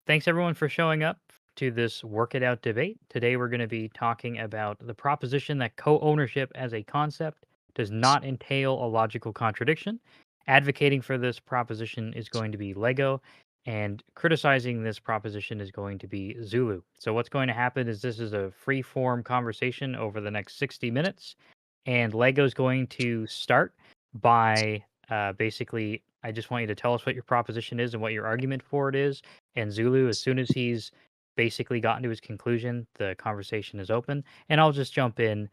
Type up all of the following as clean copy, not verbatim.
Thanks everyone for showing up to this Work It Out debate. Today we're going to be talking about the proposition that co-ownership as a concept does not entail a logical contradiction. Advocating for this proposition is going to be Lego, and criticizing this proposition is going to be Zulu. So what's going to happen is this is a free-form conversation over the next 60 minutes, and Lego's going to start by basically, I just want you to tell us what your proposition is and what your argument for it is. And Zulu, as soon as he's basically gotten to his conclusion, the conversation is open, and I'll just jump in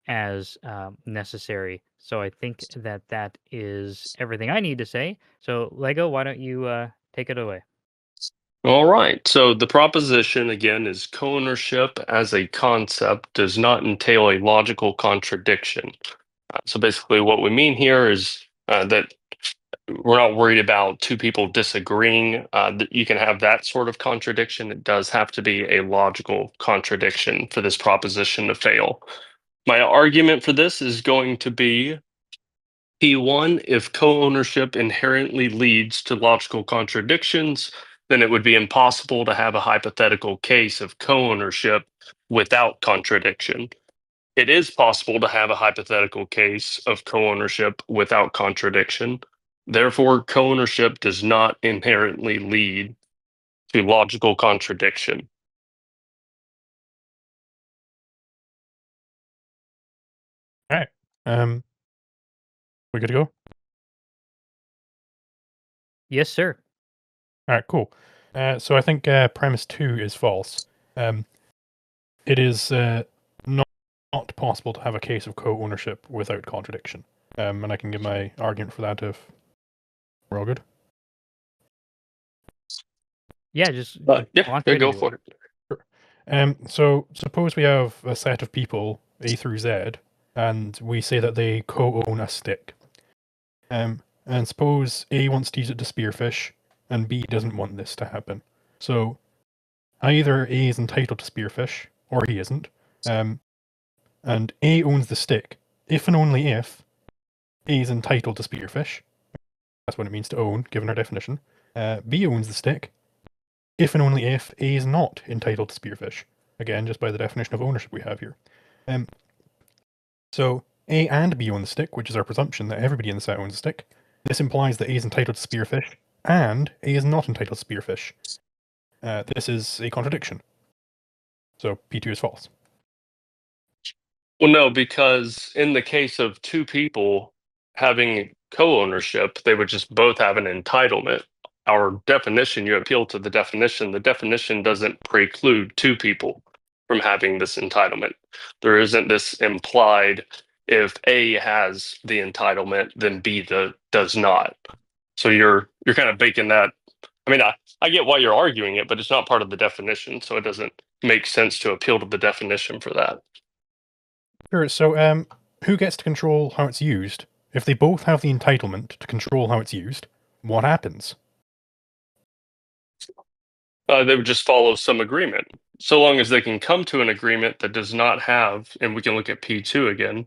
as necessary. So I think that that is everything I need to say. So Lego, why don't you take it away? All right. So the proposition again is co-ownership as a concept does not entail a logical contradiction. So basically, what we mean here is that we're not worried about two people disagreeing. That you can have that sort of contradiction. It does have to be a logical contradiction for this proposition to fail. My argument for this is going to be P1, if co-ownership inherently leads to logical contradictions, then it would be impossible to have a hypothetical case of co-ownership without contradiction. It is possible to have a hypothetical case of co-ownership without contradiction. Therefore, co-ownership does not inherently lead to logical contradiction. All right. We good to go? Yes, sir. All right, cool. So I think premise 2 is false. It is not possible to have a case of co-ownership without contradiction. And I can give my argument for that if we're all good. Yeah, just Yeah, launch right go into for it. So suppose we have a set of people, A through Z, and we say that they co-own a stick. And suppose A wants to use it to spearfish, and B doesn't want this to happen. So either A is entitled to spearfish, or he isn't. And A owns the stick, if and only if A is entitled to spearfish. That's what it means to own, given our definition. B owns the stick, if and only if A is not entitled to spearfish. Again, just by the definition of ownership we have here. So A and B own the stick, which is our presumption that everybody in the set owns a stick. This implies that A is entitled to spearfish, and A is not entitled to spearfish. This is a contradiction. So P2 is false. Well, no, because in the case of two people having co-ownership, they would just both have an entitlement. Our definition, you appeal to the definition. The definition doesn't preclude two people from having this entitlement. There isn't this implied if A has the entitlement, then B does not. So you're kind of baking that. I mean, I get why you're arguing it, but it's not part of the definition, so it doesn't make sense to appeal to the definition for that. Sure, so who gets to control how it's used? If they both have the entitlement to control how it's used, what happens? They would just follow some agreement. So long as they can come to an agreement that does not have, and we can look at P2 again,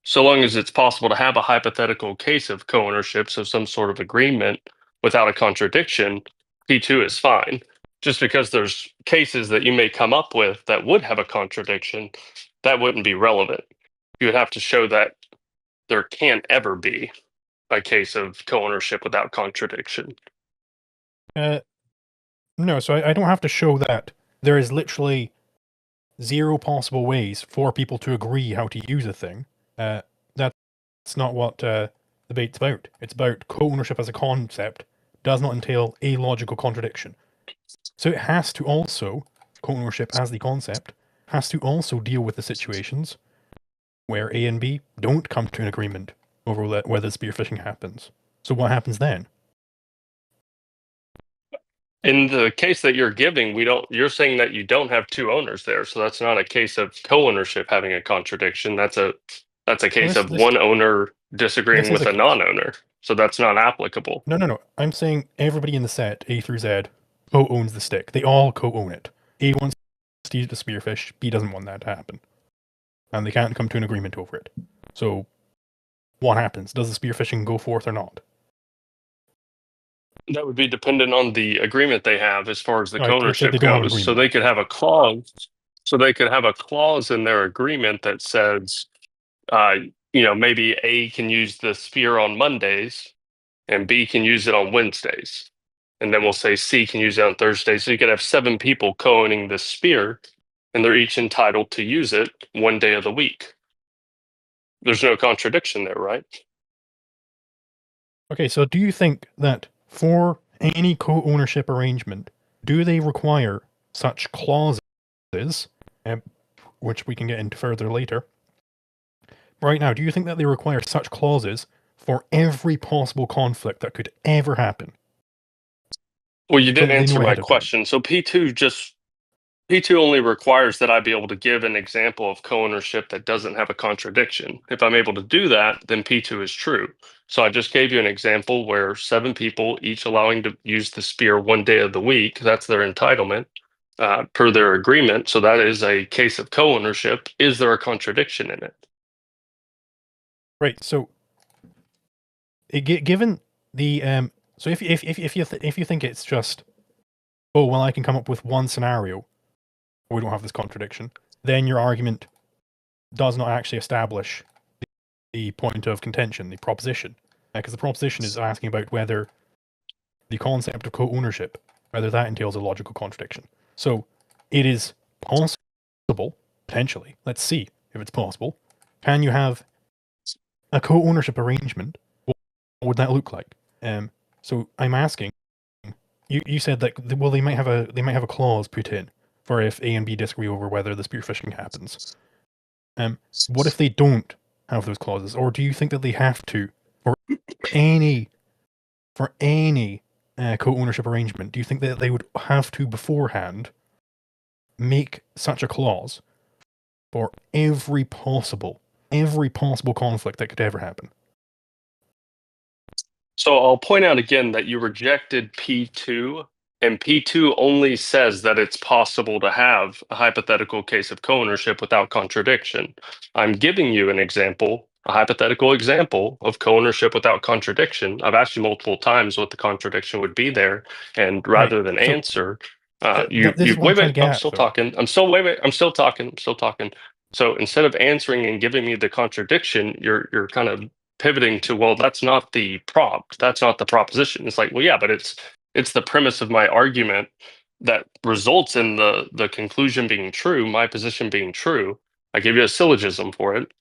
so long as it's possible to have a hypothetical case of co-ownership, so some sort of agreement without a contradiction, P2 is fine. Just because there's cases that you may come up with that would have a contradiction, that wouldn't be relevant. You would have to show that there can't ever be a case of co-ownership without contradiction. No, so I don't have to show that. There is literally 0 possible ways for people to agree how to use a thing. That's not what debate's about. It's about co-ownership as a concept does not entail a logical contradiction. So it has to also, co-ownership as the concept, has to also deal with the situations where A and B don't come to an agreement over whether spearfishing happens. So what happens then? In the case that you're giving, you're saying that you don't have two owners there. So that's not a case of co-ownership having a contradiction. That's a case of one owner disagreeing with a non-owner. So that's not applicable. No. I'm saying everybody in the set, A through Z, co-owns the stick. They all co-own it. A wants to use it to spearfish, B doesn't want that to happen. And they can't come to an agreement over it. So what happens? Does the spearfishing go forth or not? That would be dependent on the agreement they have as far as the Right, let's say co-ownership they don't have an goes. So agreement. they could have a clause. So they could have a clause in their agreement that says, maybe A can use the sphere on Mondays and B can use it on Wednesdays. And then we'll say C can use it on Thursdays. So you could have 7 people co-owning this sphere, and they're each entitled to use it one day of the week. There's no contradiction there, right? Okay, so do you think that for any co-ownership arrangement, do they require such clauses, which we can get into further later? Right now, do you think that they require such clauses for every possible conflict that could ever happen? Well, you didn't they know answer my ahead of time. question. So P2 only requires that I be able to give an example of co-ownership that doesn't have a contradiction. If I'm able to do that, then P2 is true. So I just gave you an example where 7 people, each allowing to use the sphere one day of the week, that's their entitlement per their agreement. So that is a case of co-ownership. Is there a contradiction in it? Right. So, given the so if you think it's just, oh well, I can come up with one scenario where we don't have this contradiction, then your argument does not actually establish the point of contention, the proposition, because the proposition is asking about whether the concept of co-ownership, whether that entails a logical contradiction. So, it is possible, potentially. Let's see if it's possible. Can you have a co-ownership arrangement? What would that look like? So I'm asking. You said that they might have a clause put in for if A and B disagree over whether the spearfishing happens. What if they don't have those clauses, or do you think that they have to for any co-ownership arrangement? Do you think that they would have to beforehand make such a clause for every possible conflict that could ever happen? So I'll point out again that you rejected P2, and P2 only says that it's possible to have a hypothetical case of co-ownership without contradiction. I'm giving you an example, a hypothetical example of co-ownership without contradiction. I've asked you multiple times what the contradiction would be there, and rather than answer, you wait, I'm still talking. I'm still talking. So instead of answering and giving me the contradiction, you're kind of pivoting to, well, that's not the prompt, that's not the proposition. It's like, well, yeah, but it's the premise of my argument that results in the conclusion being true, my position being true. I give you a syllogism for it.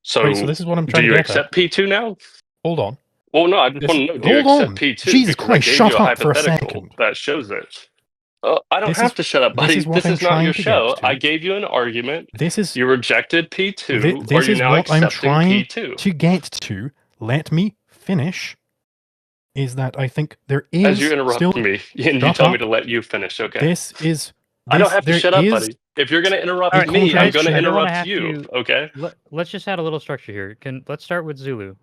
So, right, so this is what I'm trying do to you get accept at. P2 now? Hold on. Well, no, I just want to know, do you accept P2? Jesus Because Christ, I gave shut you a up for a hypothetical second. that shows it. I don't have to shut up, buddy. This is not your show. I gave you an argument. You rejected P2. This Are you is now what I'm accepting trying P2? to get to. Let me finish. Is that I think there is as you interrupt me and you tell me to let you finish. Okay. I don't have to shut up, buddy. If you're going to interrupt me, I'm going to interrupt you. Okay. Let's just add a little structure here. Let's start with Zulu.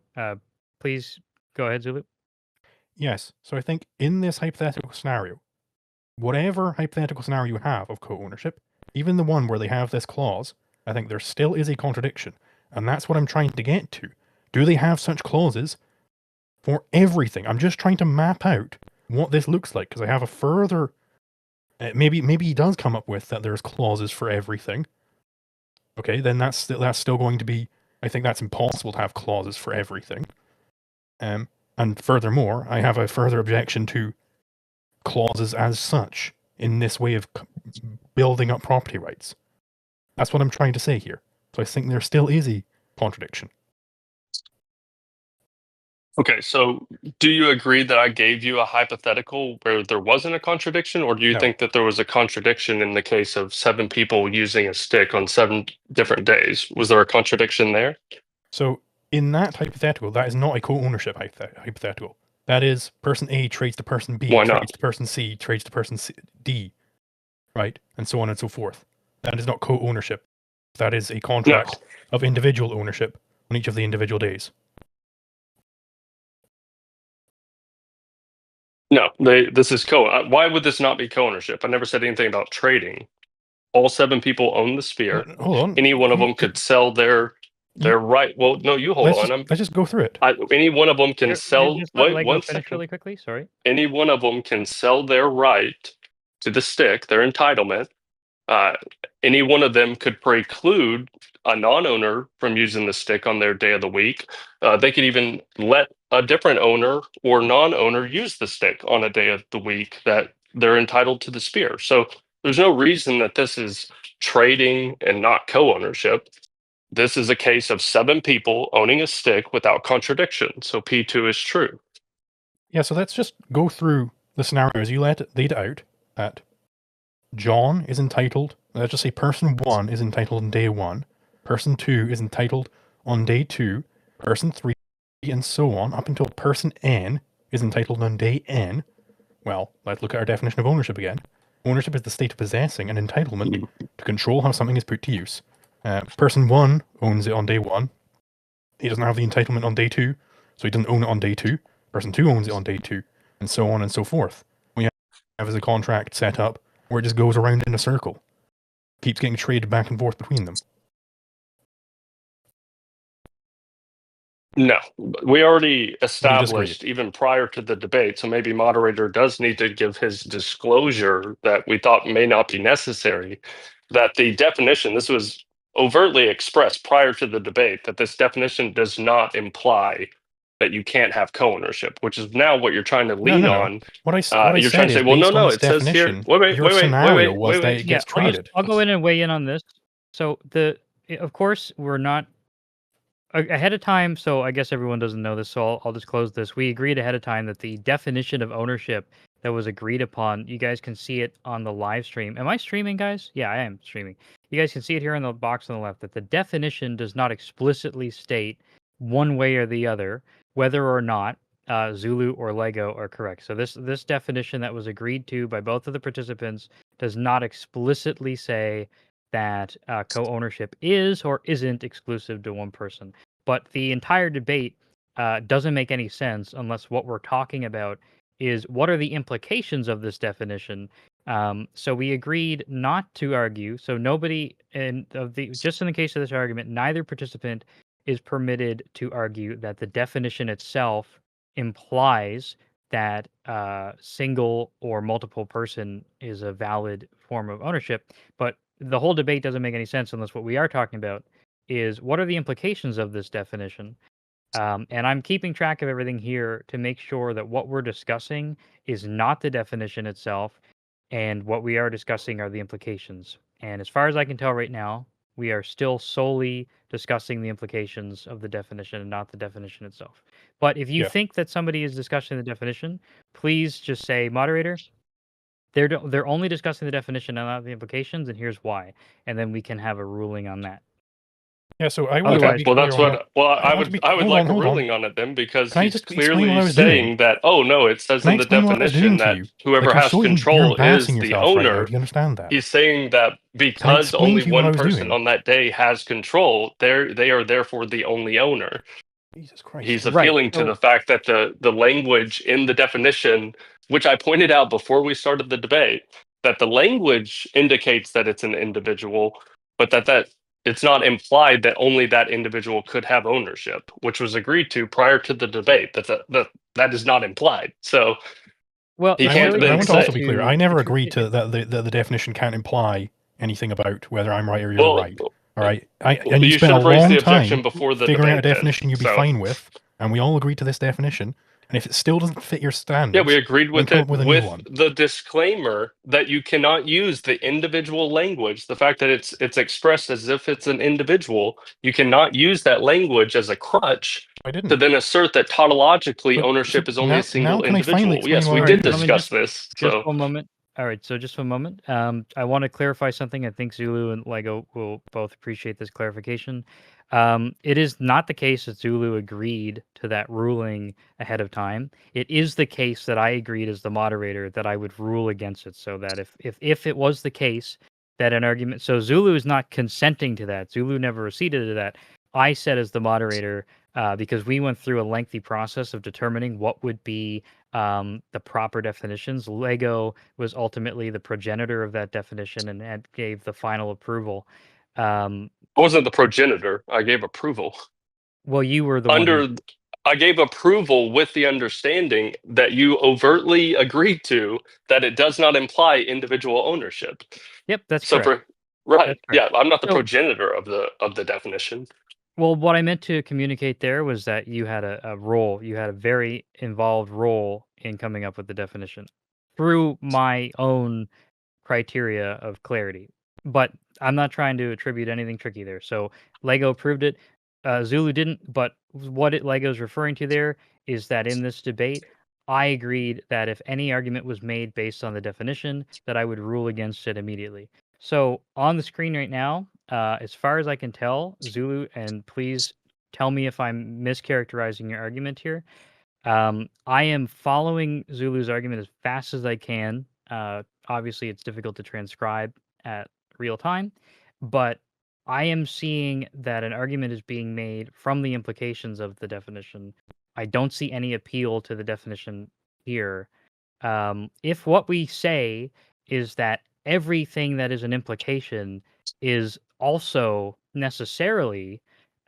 Please go ahead, Zulu. Yes. So I think in this hypothetical scenario, whatever hypothetical scenario you have of co-ownership, even the one where they have this clause, I think there still is a contradiction. And that's what I'm trying to get to. Do they have such clauses for everything? I'm just trying to map out what this looks like, because I have a further... maybe he does come up with that there's clauses for everything. Okay, then that's still going to be... I think that's impossible to have clauses for everything. And furthermore, I have a further objection to clauses as such in this way of building up property rights. That's what I'm trying to say here. So I think there still is a contradiction. Okay, so do you agree that I gave you a hypothetical where there wasn't a contradiction, or do you think that there was a contradiction in the case of 7 people using a stick on 7 different days? Was there a contradiction there? So in that hypothetical, that is not a co-ownership hypothetical. That is person A trades to person B, trades to person C, trades to person D, right? And so on and so forth. That is not co-ownership. That is a contract of individual ownership on each of the individual days. No, this is why would this not be co-ownership? I never said anything about trading. All 7 people own the sphere. Hold on. Any one of them could sell their They're right. Well, no, you hold on. Let's just go through it. Any one of them can sell. Just let Wait, Lego one finish second. really quickly. Sorry. Any one of them can sell their right to the stick, their entitlement. Any one of them could preclude a non-owner from using the stick on their day of the week. They could even let a different owner or non-owner use the stick on a day of the week that they're entitled to the spear. So there's no reason that this is trading and not co-ownership. This is a case of 7 people owning a stick without contradiction. So P2 is true. Yeah, so let's just go through the scenarios you laid it out that John is entitled, let's just say person 1 is entitled on day 1, person 2 is entitled on day 2, person 3, and so on, up until person N is entitled on day N. Well, let's look at our definition of ownership again. Ownership is the state of possessing an entitlement to control how something is put to use. Person 1 owns it on day 1. He doesn't have the entitlement on day 2, so he doesn't own it on day 2. Person 2 owns it on day 2, and so on and so forth. We have as a contract set up where it just goes around in a circle. Keeps getting traded back and forth between them. No, we already disagree? established even prior to the debate, so maybe moderator does need to give his disclosure that we thought may not be necessary, that the definition, this was overtly expressed prior to the debate, that this definition does not imply that you can't have co-ownership, which is now what you're trying to lean on. What I You're said trying to say, is well, based on no, this it says here. definition, your scenario was that it gets traded. I'll go in and weigh in on this. So of course, we're not ahead of time. So I guess everyone doesn't know this. So I'll disclose this. We agreed ahead of time that the definition of ownership that was agreed upon, you guys can see it on the live stream. Am I streaming, guys? Yeah, I am streaming. You guys can see it here in the box on the left that the definition does not explicitly state one way or the other whether or not Zulu or Lego are correct. So this definition that was agreed to by both of the participants does not explicitly say that co-ownership is or isn't exclusive to one person. But the entire debate doesn't make any sense unless what we're talking about is what are the implications of this definition. So we agreed not to argue. So nobody, just in the case of this argument, neither participant is permitted to argue that the definition itself implies that single or multiple person is a valid form of ownership. But the whole debate doesn't make any sense unless what we are talking about is what are the implications of this definition. And I'm keeping track of everything here to make sure that what we're discussing is not the definition itself, and what we are discussing are the implications. And as far as I can tell right now, we are still solely discussing the implications of the definition and not the definition itself. But if you think that somebody is discussing the definition, please just say, moderator, they're only discussing the definition and not the implications, and here's why. And then we can have a ruling on that. Yeah, so I want Okay, to well, that's what. Well, I would like a hold on. ruling on it then, because Can I he's just explain what I clearly was saying doing? that. Oh no, it says Can I in the explain what I was doing definition to that you? whoever Like, you're has so you're control is embarrassing the yourself right now. owner. Do you understand that? He's saying that because explain only to you what I one was person doing? on that day has control, they are therefore the only owner. Jesus Christ. He's appealing to the fact that the language in the definition, which I pointed out before we started the debate, that the language indicates that it's an individual, but that it's not implied that only that individual could have ownership, which was agreed to prior to the debate. That is not implied. So well, he I can't want then to say. also be clear. I never agreed to that the definition can't imply anything about whether I'm right or you're right. All right, and you spent a long time before the figuring out a debate, definition you'd be fine with, and we all agreed to this definition. And if it still doesn't fit your standards, yeah, we agreed with come it up with a new with one. the disclaimer that you cannot use the individual language. The fact that it's expressed as if it's an individual, you cannot use that language as a crutch to then assert that tautologically ownership is only a single individual. Yes, we did discuss this. Just one moment. All right, so just for a moment, I want to clarify something. I think Zulu and Lego will both appreciate this clarification. It is not the case that Zulu agreed to that ruling ahead of time. It is the case that I agreed as the moderator that I would rule against it, so that if it was the case that an argument, so Zulu is not consenting to that. Zulu never acceded to that. I said as the moderator, because we went through a lengthy process of determining what would be the proper definitions. Lego was ultimately the progenitor of that definition and gave the final approval. I wasn't the progenitor. I gave approval. Well, you were the one who. I gave approval with the understanding that you overtly agreed to that it does not imply individual ownership. Yep, that's So correct. right, That's correct. yeah, I'm not the So, progenitor of the definition. well, what I meant to communicate there was that you had a role. You had a very involved role in coming up with the definition through my own criteria of clarity. But I'm not trying to attribute anything tricky there. So Lego proved it. Zulu didn't. But what Lego's referring to there is that in this debate, I agreed that if any argument was made based on the definition, that I would rule against it immediately. So on the screen right now, as far as I can tell, Zulu, and please tell me if I'm mischaracterizing your argument here. I am following Zulu's argument as fast as I can. Obviously, it's difficult to transcribe at real time, but I am seeing that an argument is being made from the implications of the definition. I don't see any appeal to the definition here. If what we say is that everything that is an implication is also necessarily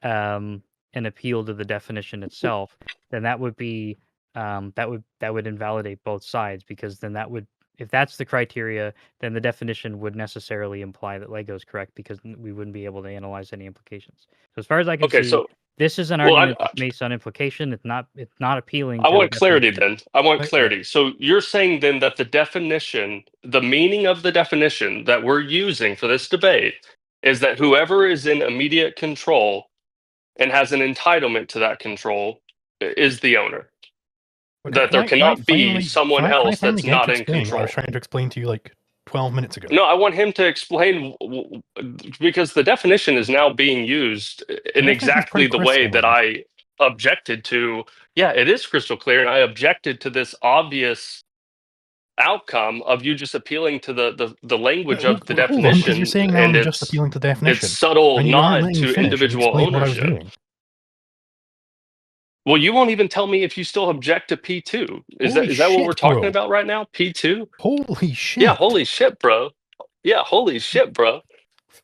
an appeal to the definition itself, then that would be that would invalidate both sides, because then that would, if that's the criteria, then the definition would necessarily imply that Lego is correct, because we wouldn't be able to analyze any implications. So as far as I can Okay, see, so this is an well, argument that's based on implication. It's not appealing I to the want clarity definition. then. I want Right. clarity. So you're saying then that the definition, the meaning of the definition that we're using for this debate is that whoever is in immediate control and has an entitlement to that control is the owner. But That there cannot be someone can I else finally that's get not to in explain what I control. was trying to explain to you like 12 minutes ago? No, I want him to explain because the definition is now being used in definition is exactly pretty the way crystal, that I objected to. Yeah, it is crystal clear, and I objected to this obvious outcome of you just appealing to the language of the Hold on, because you're definition saying now and I'm just appealing to the its definition, subtle and you aren't nod letting me to finish and individual explain what I was ownership. doing. Well, you won't even tell me if you still object to P2. Is Holy that what we're shit, talking bro. about right now? P2? Holy shit. Yeah, holy shit, bro. Yeah, holy shit, bro.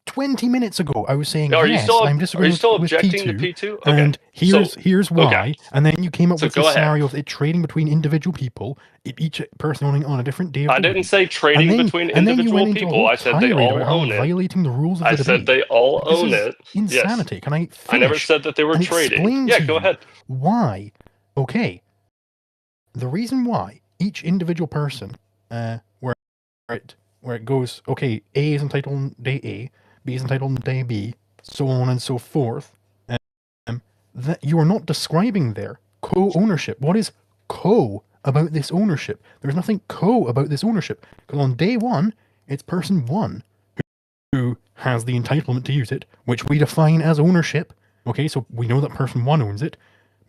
20 minutes ago, I was saying, Are you yes, still I'm disagreeing with objecting P2, to P2? Okay. and here's why. okay. And then you came up So with go this ahead. scenario of it trading between individual people, each person owning on a different day of I the didn't week. say trading between And then you individual went into a people. whole I said they tirade all about how I'm own it. violating the rules of I the said debate. they all This own is it. insanity. Yes. Can I finish I never said that they were and trading. explain Yeah, to go you ahead. why? Okay, the reason why each individual person, where it goes, okay, A is entitled on day A, B is entitled on day B, so on and so forth, that you are not describing there co-ownership. What is co about this ownership? There's nothing co about this ownership, because on day one, it's person one who has the entitlement to use it, which we define as ownership. Okay, so we know that person one owns it,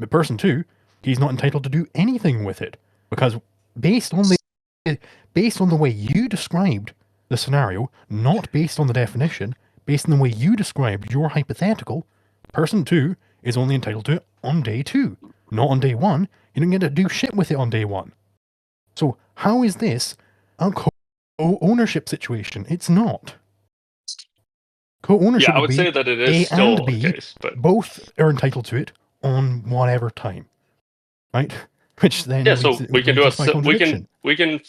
but person two, he's not entitled to do anything with it, because based on the way you described the scenario, not based on the definition, based on the way you described your hypothetical, person two is only entitled to it on day two, not on day one. You don't get to do shit with it on day one. So how is this a co-ownership situation? It's not. Co-ownership Yeah, I would be say that it is A still and B, the case, but both are entitled to it on whatever time, right? Which then yeah, so we can do leads us by contradiction. we can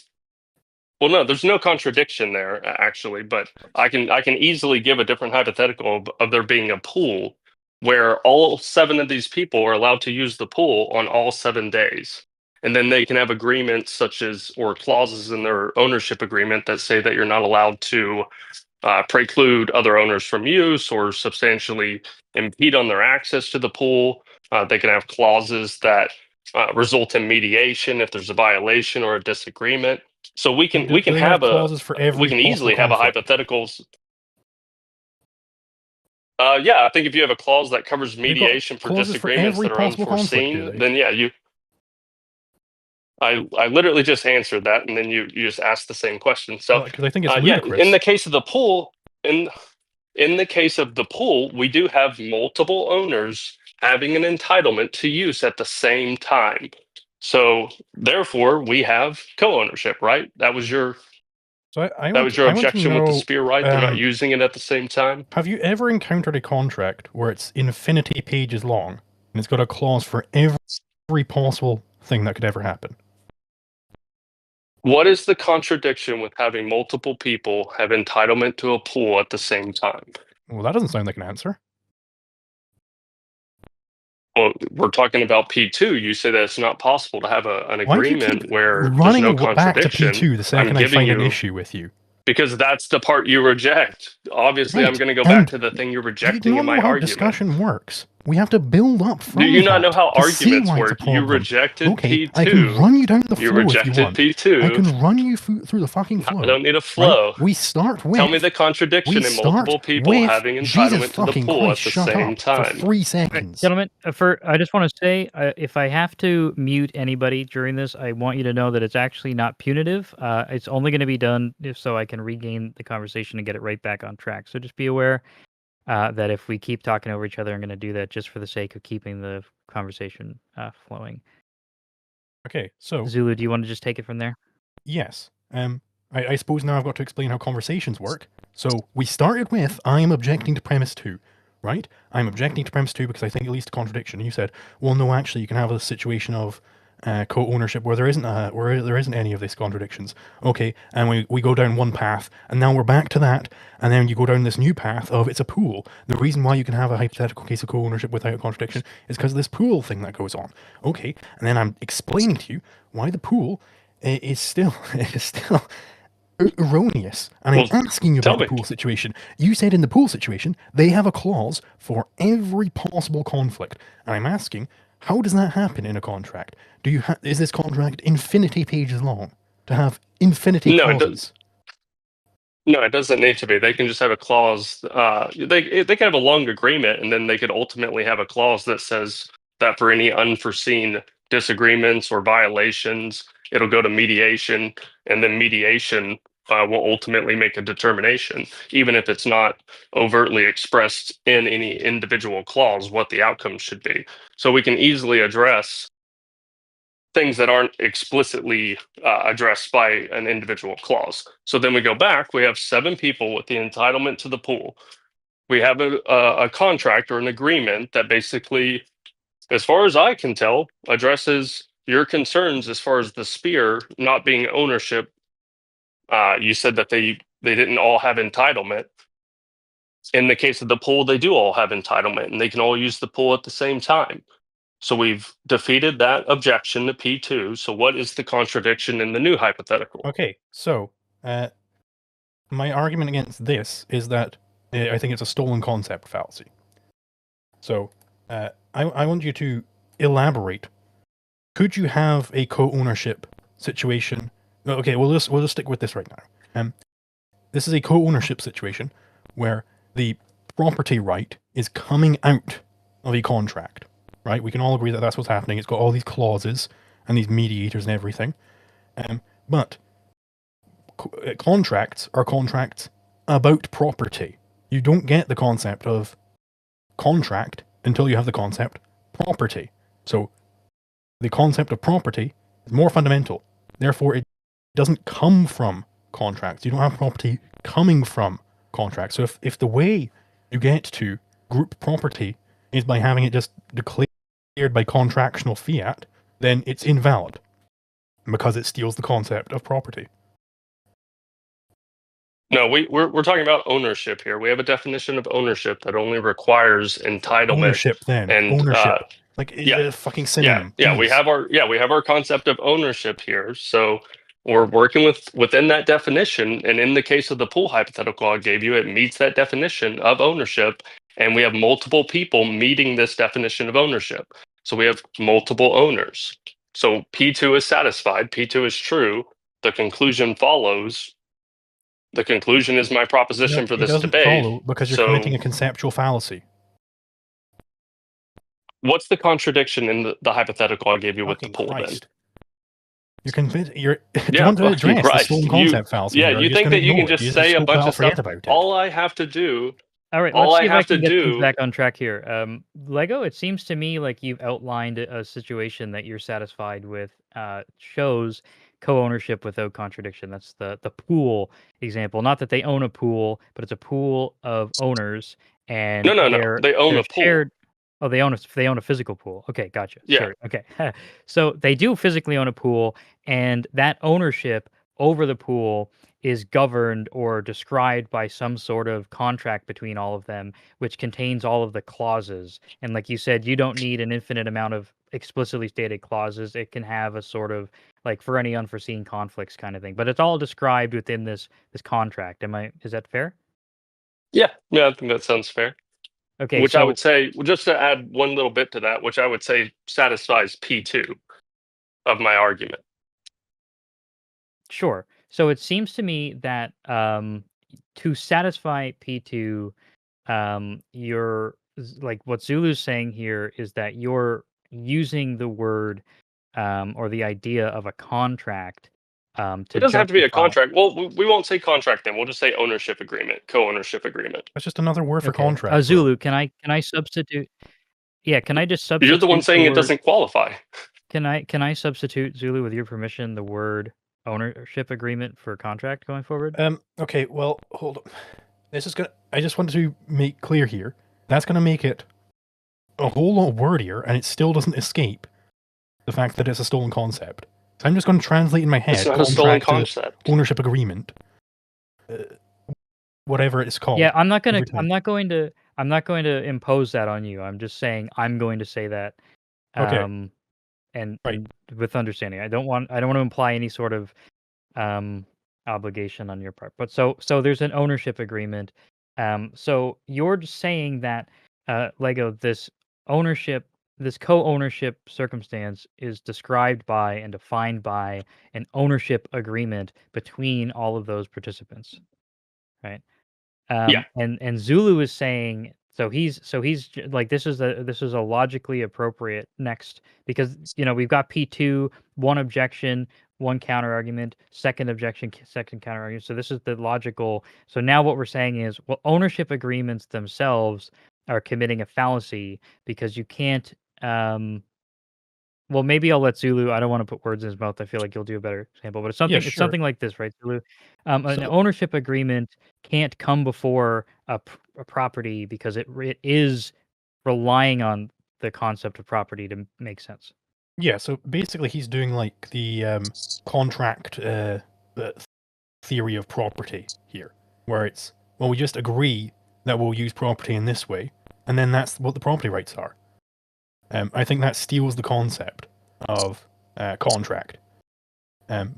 well, no, there's no contradiction there actually, but I can easily give a different hypothetical of there being a pool where all 7 of these people are allowed to use the pool on all 7 days. And then they can have agreements such as, or clauses in their ownership agreement that say that you're not allowed to preclude other owners from use or substantially impede on their access to the pool. They can have clauses that result in mediation if there's a violation or a disagreement. So we can Do they have clauses for every we can easily possible have a conflict? hypothetical. Yeah, I think if you have a clause that covers mediation for clauses for disagreements every that are possible conflict, do unforeseen, they? then yeah, I literally just answered that, and then you just asked the same question. So Because I think it's yeah, ludicrous. in the case of the pool, in the case of the pool, we do have multiple owners having an entitlement to use at the same time. So therefore, we have co-ownership, right? That was your So That was your I want to objection with the know, spear, right? They're not using it at the same time. have you ever encountered a contract where it's infinity pages long and it's got a clause for every possible thing that could ever happen? What is the contradiction with having multiple people have entitlement to a pool at the same time? Well, that doesn't sound like an answer. Well, we're talking about P2. You say that it's not possible to have an Why do you agreement keep where there's running no back to contradiction. P2 the I'm second I giving find an you, issue with you? because that's the part you reject. Obviously, I'm Right, going to go and back to the thing you're Do you rejecting not in my know how argument. discussion works? We have to build up from Do you not know that how to see arguments why it's a work? You problem. rejected Okay, P2. I can run you down the You flow if you rejected want. I P2. can run you through the fucking I flow. don't need a Right? flow. We start with. Tell me the contradiction in multiple people having Jesus entitlement to the fucking pool Christ, at the shut same up for time. 3 Right, seconds. gentlemen, I just want to say, if I have to mute anybody during this, I want you to know that it's actually not punitive. It's only going to be done if so I can regain the conversation and get it right back on track. So just be aware that if we keep talking over each other, I'm going to do that just for the sake of keeping the conversation flowing. Okay, so Zulu, do you want to just take it from there? yes. I suppose now I've got to explain how conversations work. So we started with I'm objecting to premise 2, right? I'm objecting to premise 2 because I think it leads to contradiction. And you said, well, no, actually, you can have a situation of co-ownership where there isn't any of these contradictions. Okay, and we go down one path, and now we're back to that, and then you go down this new path of it's a pool. The reason why you can have a hypothetical case of co-ownership without a contradiction is because of this pool thing that goes on. Okay, and then I'm explaining to you why the pool is still erroneous. And I'm asking you about the pool situation. You said in the pool situation, they have a clause for every possible conflict. And I'm asking, how does that happen in a contract? Is this contract infinity pages long to have infinity clauses? No, it doesn't need to be. They can just have a clause. They can have a long agreement, and then they could ultimately have a clause that says that for any unforeseen disagreements or violations, it'll go to mediation, and then mediation will ultimately make a determination, even if it's not overtly expressed in any individual clause what the outcome should be. So we can easily address things that aren't explicitly addressed by an individual clause. So then we go back, we have 7 people with the entitlement to the pool. We have a contract or an agreement that basically, as far as I can tell, addresses your concerns as far as the spear not being ownership. You said that they didn't all have entitlement. In the case of the pool, they do all have entitlement, and they can all use the pool at the same time. So we've defeated that objection to P2. So what is the contradiction in the new hypothetical? Okay, so my argument against this is that I think it's a stolen concept fallacy. So I want you to elaborate. Could you have a co-ownership situation? Okay, we'll just stick with this right now. This is a co-ownership situation where the property right is coming out of a contract, right? We can all agree that that's what's happening. It's got all these clauses and these mediators and everything. But contracts are contracts about property. You don't get the concept of contract until you have the concept property. So the concept of property is more fundamental. Therefore, it doesn't come from contracts. You don't have property coming from contracts. So if the way you get to group property is by having it just declared by contractional fiat, then it's invalid because it steals the concept of property. No, we're talking about ownership here. We have a definition of ownership that only requires entitlement. Ownership, then and ownership, a fucking synonym. Yeah, we have our concept of ownership here. So we're working within that definition, and in the case of the pool hypothetical I gave you, it meets that definition of ownership, and we have multiple people meeting this definition of ownership. So we have multiple owners. So P2 is satisfied. P2 is true. The conclusion follows. The conclusion is my proposition for this debate. It doesn't follow because you're committing a conceptual fallacy. What's the contradiction in the hypothetical I gave you with the pool then? You're convinced. Do you want to address the stolen concept fallacy? Yeah, you think that you can just say a bunch of stuff about it? All I have to do. All right, let's see if I can get things back on track here. Lego, it seems to me like you've outlined a situation that you're satisfied with. Shows co-ownership without contradiction. That's the pool example. Not that they own a pool, but it's a pool of owners, and No. they're They own they're a pool. shared. Oh, they own a physical pool. Okay, gotcha. Yeah. Sorry. Okay, so they do physically own a pool, and that ownership over the pool is governed or described by some sort of contract between all of them, which contains all of the clauses. And like you said, you don't need an infinite amount of explicitly stated clauses. It can have a sort of like for any unforeseen conflicts kind of thing. But it's all described within this contract. Is that fair? Yeah, I think that sounds fair. Okay, Which I so would say, just to add one little bit to that, which I would say satisfies P2 of my argument. sure. So it seems to me that to satisfy P2, you're like what Zulu's saying here is that you're using the word or the idea of a contract It to doesn't have to be a justify. contract. Well, we won't say contract then. We'll just say ownership agreement, co-ownership agreement. That's just another word for Okay, contract. Bro. Zulu, can I substitute? Yeah, can I just You're the one substitute saying it doesn't qualify. Can I substitute, Zulu, with your permission, the word ownership agreement for contract going forward? Okay, well, hold on. This is gonna. I just wanted to make clear here. That's gonna make it a whole lot wordier, and it still doesn't escape the fact that it's a stolen concept. So I'm just going to translate in my head. It's not a stolen contract to concept. ownership agreement, whatever it's called. Yeah, I'm not every time. I'm not going to impose that on you. I'm just saying I'm going to say that, Okay. and Right. and with understanding. I don't want to imply any sort of obligation on your part. But so there's an ownership agreement. So you're just saying that Lego, this co-ownership circumstance is described by and defined by an ownership agreement between all of those participants, right? Yeah. And Zulu is saying like this is a logically appropriate next, because we've got P2, one objection, one counter argument, second objection, second counter argument. So this is the logical. So now what we're saying is, well, ownership agreements themselves are committing a fallacy because you can't. Well, maybe I'll let Zulu. I don't want to put words in his mouth. I feel like you'll do a better example, but it's something. Yeah, It's sure. something like this, right, Zulu? An So- ownership agreement can't come before a property because it is relying on the concept of property to make sense. Yeah, so basically he's doing like the contract theory of property here, where it's, well, we just agree that we'll use property in this way, and then that's what the property rights are. I think that steals the concept of contract,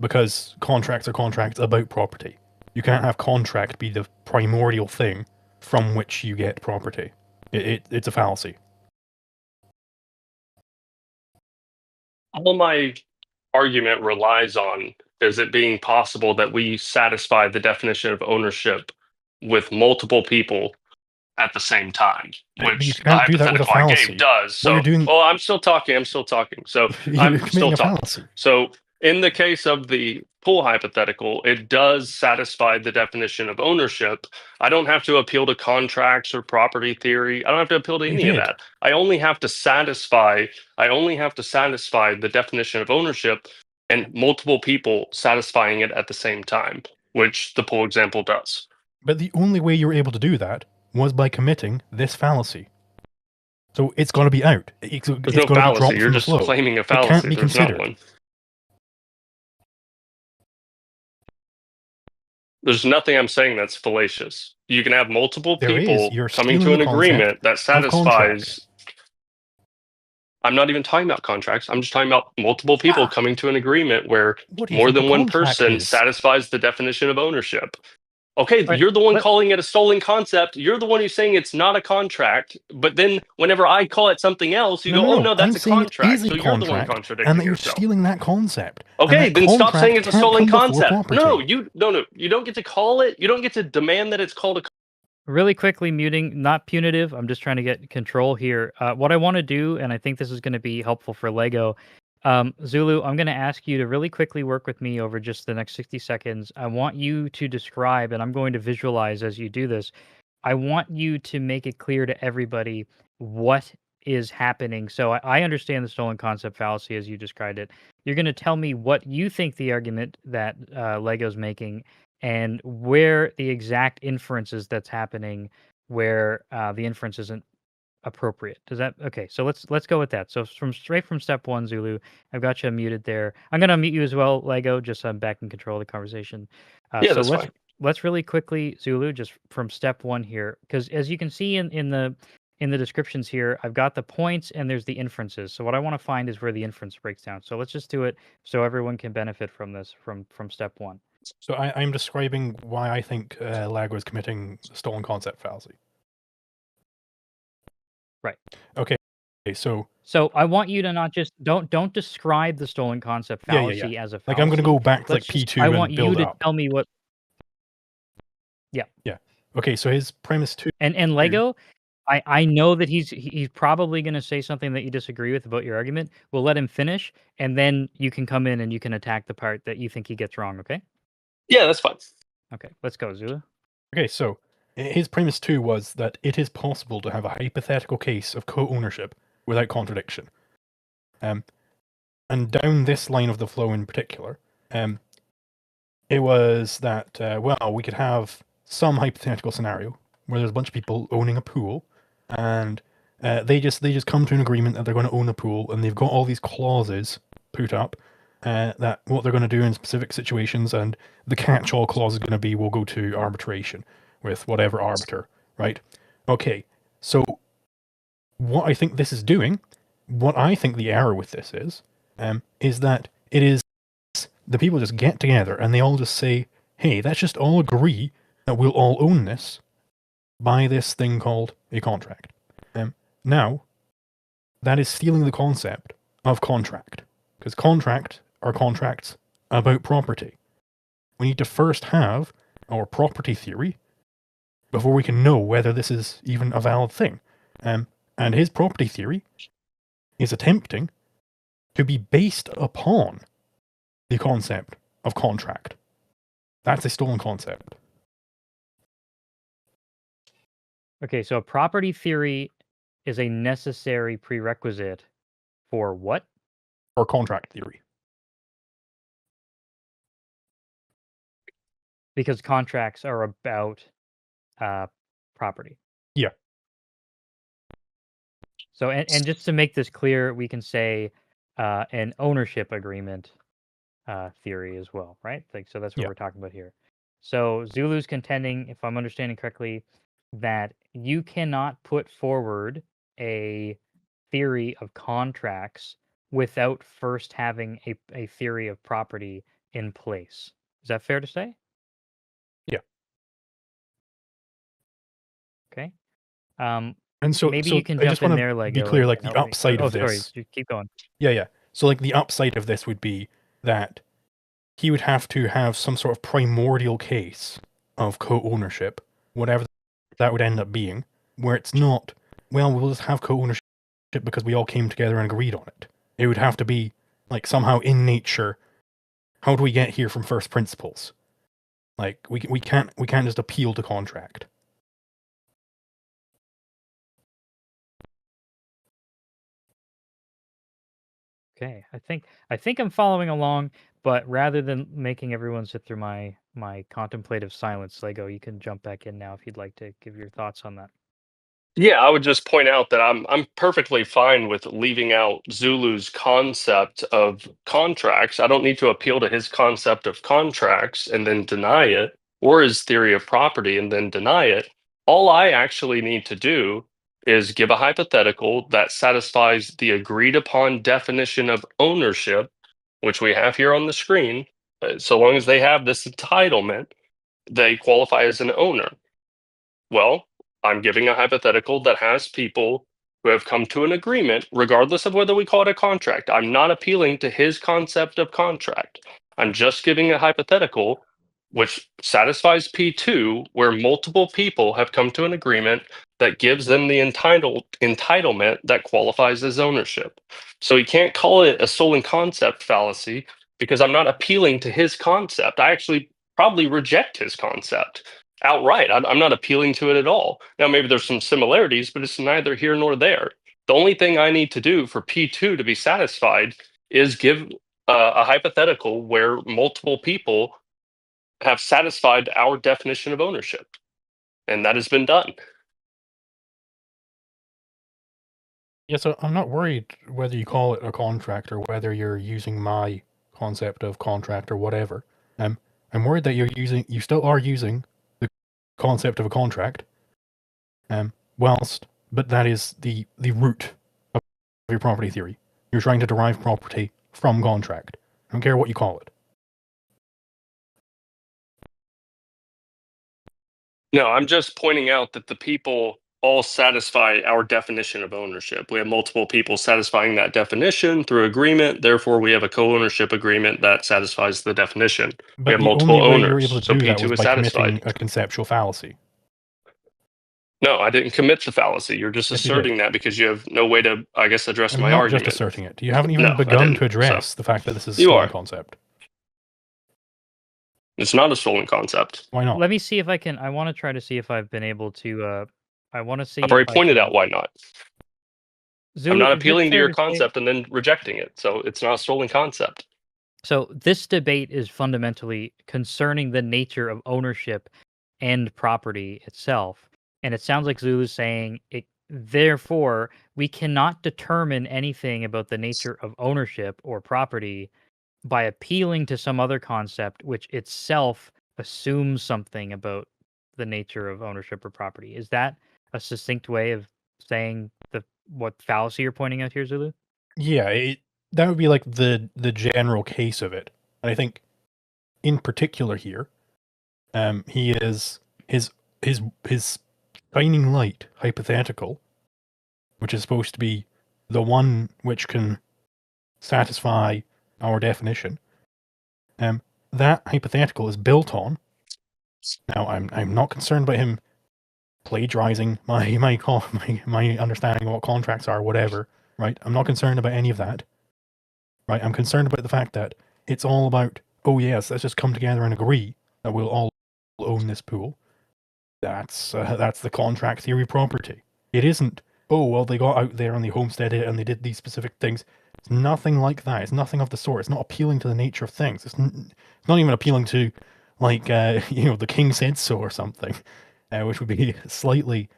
because contracts are contracts about property. You can't have contract be the primordial thing from which you get property. It's a fallacy. All my argument relies on is it being possible that we satisfy the definition of ownership with multiple people at the same time, But you which the can't do that with a hypothetical I fallacy. gave does. What So, you're doing- I'm still talking. So You're I'm committing still a talking. fallacy. So in the case of the pool hypothetical, it does satisfy the definition of ownership. I don't have to appeal to contracts or property theory. I don't have to appeal to You any of did. that. I only have to satisfy the definition of ownership and multiple people satisfying it at the same time, which the pool example does. But the only way you were able to do that was by committing this fallacy. So it's got to be out. It's There's got no to be fallacy. dropped You're from the just flow. claiming a It can't fallacy. be There's not considered. one. There's nothing I'm saying that's fallacious. You can have multiple There is. people You're coming to stealing an the concept agreement that of satisfies. contract. I'm not even talking about contracts. I'm just talking about multiple people coming to an agreement where What do you more think than a one contract person is? satisfies the definition of ownership. Okay, Right, you're the one let- calling it a stolen concept. You're the one who's saying it's not a contract. But then whenever I call it something else, you go, "Oh no, that's I'm a saying contract." it is So a you're the one contract, contradicting and that you're yourself. stealing that concept. Okay, and that then stop saying contract it's a can't stolen come before concept. property. No, you don't get to call it. You don't get to demand that it's called a. Really quickly, muting, not punitive. I'm just trying to get control here. What I want to do, and I think this is going to be helpful for Lego. Zulu, I'm going to ask you to really quickly work with me over just the next 60 seconds. I want you to describe, and I'm going to visualize as you do this. I want you to make it clear to everybody what is happening. So I understand the stolen concept fallacy as you described it. You're going to tell me what you think the argument that Lego's making and where the exact inferences that's happening, where the inference isn't appropriate. Does that okay? So let's go with that. So straight from step one, Zulu, I've got you unmuted there. I'm gonna unmute you as well, Lego, just so I'm back in control of the conversation. Yeah, So that's fine. let's really quickly, Zulu, just from step one here, because as you can see in the descriptions here, I've got the points and there's the inferences. So what I want to find is where the inference breaks down. So let's just do it so everyone can benefit from this from step one. So I'm describing why I think Lego is committing stolen concept fallacy. Right. Okay. So I want you to not just don't describe the stolen concept Yeah, yeah, fallacy yeah. as a fallacy. like I'm going to go back to like Let's just- P2 I and want you build to up. tell me what. Yeah. Yeah. Okay. So his premise 2. And Lego, I know that he's probably going to say something that you disagree with about your argument. We'll let him finish, and then you can come in and you can attack the part that you think he gets wrong. Okay. Yeah, that's fine. Okay. Let's go, Zulu. Okay. So his premise 2 was that it is possible to have a hypothetical case of co-ownership without contradiction. And down this line of the flow in particular, it was that well, we could have some hypothetical scenario where there's a bunch of people owning a pool, and they just come to an agreement that they're going to own a pool, and they've got all these clauses put up that what they're going to do in specific situations, and the catch-all clause is going to be we'll go to arbitration with whatever arbiter, right? Okay, so what I think this is doing, what I think the error with this is that it is the people just get together and they all just say, hey, let's just all agree that we'll all own this by this thing called a contract. Now, that is stealing the concept of contract, because contract are contracts about property. We need to first have our property theory before we can know whether this is even a valid thing. And his property theory is attempting to be based upon the concept of contract. That's a stolen concept. Okay, so property theory is a necessary prerequisite for what? Or contract theory. Because contracts are about property. Yeah. So, and just to make this clear, we can say an ownership agreement theory as well, right? Like, so that's what Yeah. we're talking about here. So Zulu's contending, if I'm understanding correctly, that you cannot put forward a theory of contracts without first having a theory of property in place. Is that fair to say? Yeah. Okay. And so, maybe so you can I jump just in want there, to like be clear, like and the help me. upside Oh, of this. sorry, keep going. Yeah. So like the upside of this would be that he would have to have some sort of primordial case of co-ownership, whatever that would end up being, where it's not, well, we'll just have co-ownership because we all came together and agreed on it. It would have to be like somehow in nature. How do we get here from first principles? Like we can't just appeal to contract. Okay, I think I'm following along, but rather than making everyone sit through my contemplative silence, Lego, you can jump back in now if you'd like to give your thoughts on that. Yeah, I would just point out that I'm perfectly fine with leaving out Zulu's concept of contracts. I don't need to appeal to his concept of contracts and then deny it, or his theory of property and then deny it. All I actually need to do is give a hypothetical that satisfies the agreed upon definition of ownership, which we have here on the screen. So long as they have this entitlement, they qualify as an owner. Well, I'm giving a hypothetical that has people who have come to an agreement, regardless of whether we call it a contract. I'm not appealing to his concept of contract. I'm just giving a hypothetical which satisfies P2, where multiple people have come to an agreement that gives them the entitlement that qualifies as ownership. So he can't call it a stolen concept fallacy because I'm not appealing to his concept. I actually probably reject his concept outright. I'm not appealing to it at all. Now, maybe there's some similarities, but it's neither here nor there. The only thing I need to do for P2 to be satisfied is give a hypothetical where multiple people have satisfied our definition of ownership. And that has been done. Yeah, so I'm not worried whether you call it a contract or whether you're using my concept of contract or whatever. I'm worried that you still are using the concept of a contract, but that is the root of your property theory. You're trying to derive property from contract. I don't care what you call it. No, I'm just pointing out that the people all satisfy our definition of ownership. We have multiple people satisfying that definition through agreement. Therefore, we have a co-ownership agreement that satisfies the definition. We But have the multiple only way you were owners, able to so do that P2 was is by committing satisfied. a conceptual fallacy. No, I didn't commit the fallacy. You're just Yes, you did. asserting that because you have no way to, I guess, address I'm my not argument. just asserting it. You haven't even No, I begun didn't. to address So the fact that this is a you stolen are. concept. It's not a stolen concept. Why not? Let me see if I can. I want to try to see if I've been able to. I want to see I've if already I pointed can. out why not. I'm Zulu, not is it appealing to fair your to say? concept and then rejecting it. So it's not a stolen concept. So this debate is fundamentally concerning the nature of ownership and property itself. And it sounds like Zulu's saying it, therefore, we cannot determine anything about the nature of ownership or property by appealing to some other concept which itself assumes something about the nature of ownership or property. Is that a succinct way of saying what fallacy you're pointing out here, Zulu? Yeah, that would be like the general case of it. And I think, in particular here, he is his shining light hypothetical, which is supposed to be the one which can satisfy our definition. That hypothetical is built on. Now, I'm not concerned about him plagiarizing my understanding of what contracts are, whatever. Right? I'm not concerned about any of that. Right? I'm concerned about the fact that it's all about, oh yes, let's just come together and agree that we'll all own this pool. That's the contract theory property. It isn't, oh well, they got out there and they homesteaded it and they did these specific things. It's nothing like that. It's nothing of the sort. It's not appealing to the nature of things. It's not even appealing to, like, the king said so or something, which would be slightly,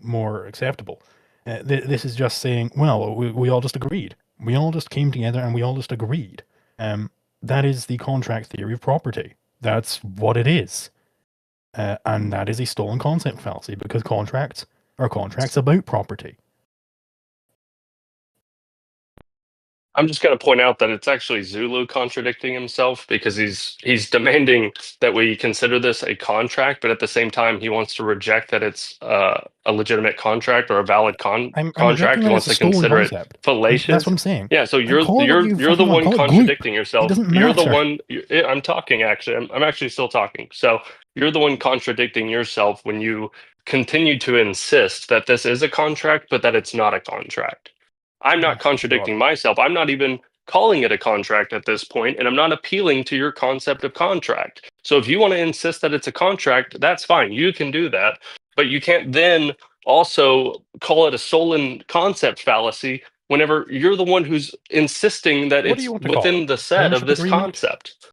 more acceptable. This is just saying, well, we all just agreed. We all just came together and we all just agreed. That is the contract theory of property. That's what it is. And that is a stolen concept fallacy because contracts are contracts about property. I'm just going to point out that it's actually Zulu contradicting himself because he's demanding that we consider this a contract, but at the same time he wants to reject that it's a legitimate contract or a valid I'm contract. rejecting He that wants it's a to stolen consider it concept. fallacious. That's what I'm saying. Yeah, so Call it what you you're the fucking want. one Call it contradicting gloop. yourself. It doesn't You're the matter. one. I'm talking actually. I'm actually still talking. So you're the one contradicting yourself when you continue to insist that this is a contract, but that it's not a contract. I'm Oh, not God. contradicting myself. I'm not even calling it a contract at this point, and I'm not appealing to your concept of contract. So if you want to insist that it's a contract, that's fine. You can do that, but you can't then also call it a stolen concept fallacy whenever you're the one who's insisting that What do you it's want to call within it? the set of Ownership this agreement? concept.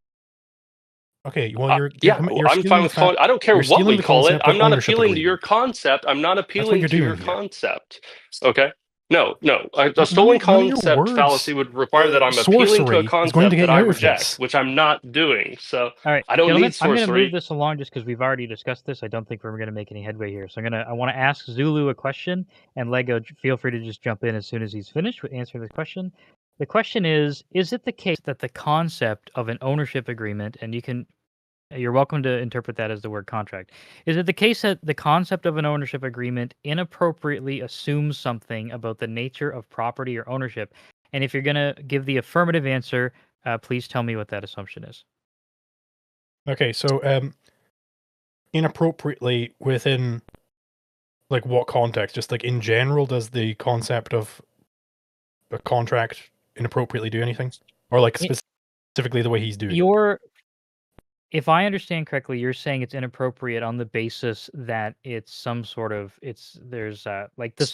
Okay, well you're Yeah, you're I'm stealing fine the with calling. fact I don't care you're what stealing we the call it. concept of I'm not ownership appealing to your agreement. concept. I'm not That's what appealing you're to your doing here. concept. Okay. No, no. A None stolen of your concept words, fallacy would require that I'm appealing to a sorcery is going to concept get that you I out of reject, this. which I'm not doing. So All right, I don't gentlemen, need I'm going to move sorcery. this along just because we've already discussed this. I don't think we're going to make any headway here. So I want to ask Zulu a question, and Lego, feel free to just jump in as soon as he's finished with answering the question. The question is it the case that the concept of an ownership agreement, and you're welcome to interpret that as the word contract. Is it the case that the concept of an ownership agreement inappropriately assumes something about the nature of property or ownership? And if you're going to give the affirmative answer, please tell me what that assumption is. Okay, so inappropriately within, like, what context? Just like in general, does the concept of a contract inappropriately do anything, or like specifically the way he's doing it? Your if I understand correctly, you're saying it's inappropriate on the basis that it's some sort of there's like the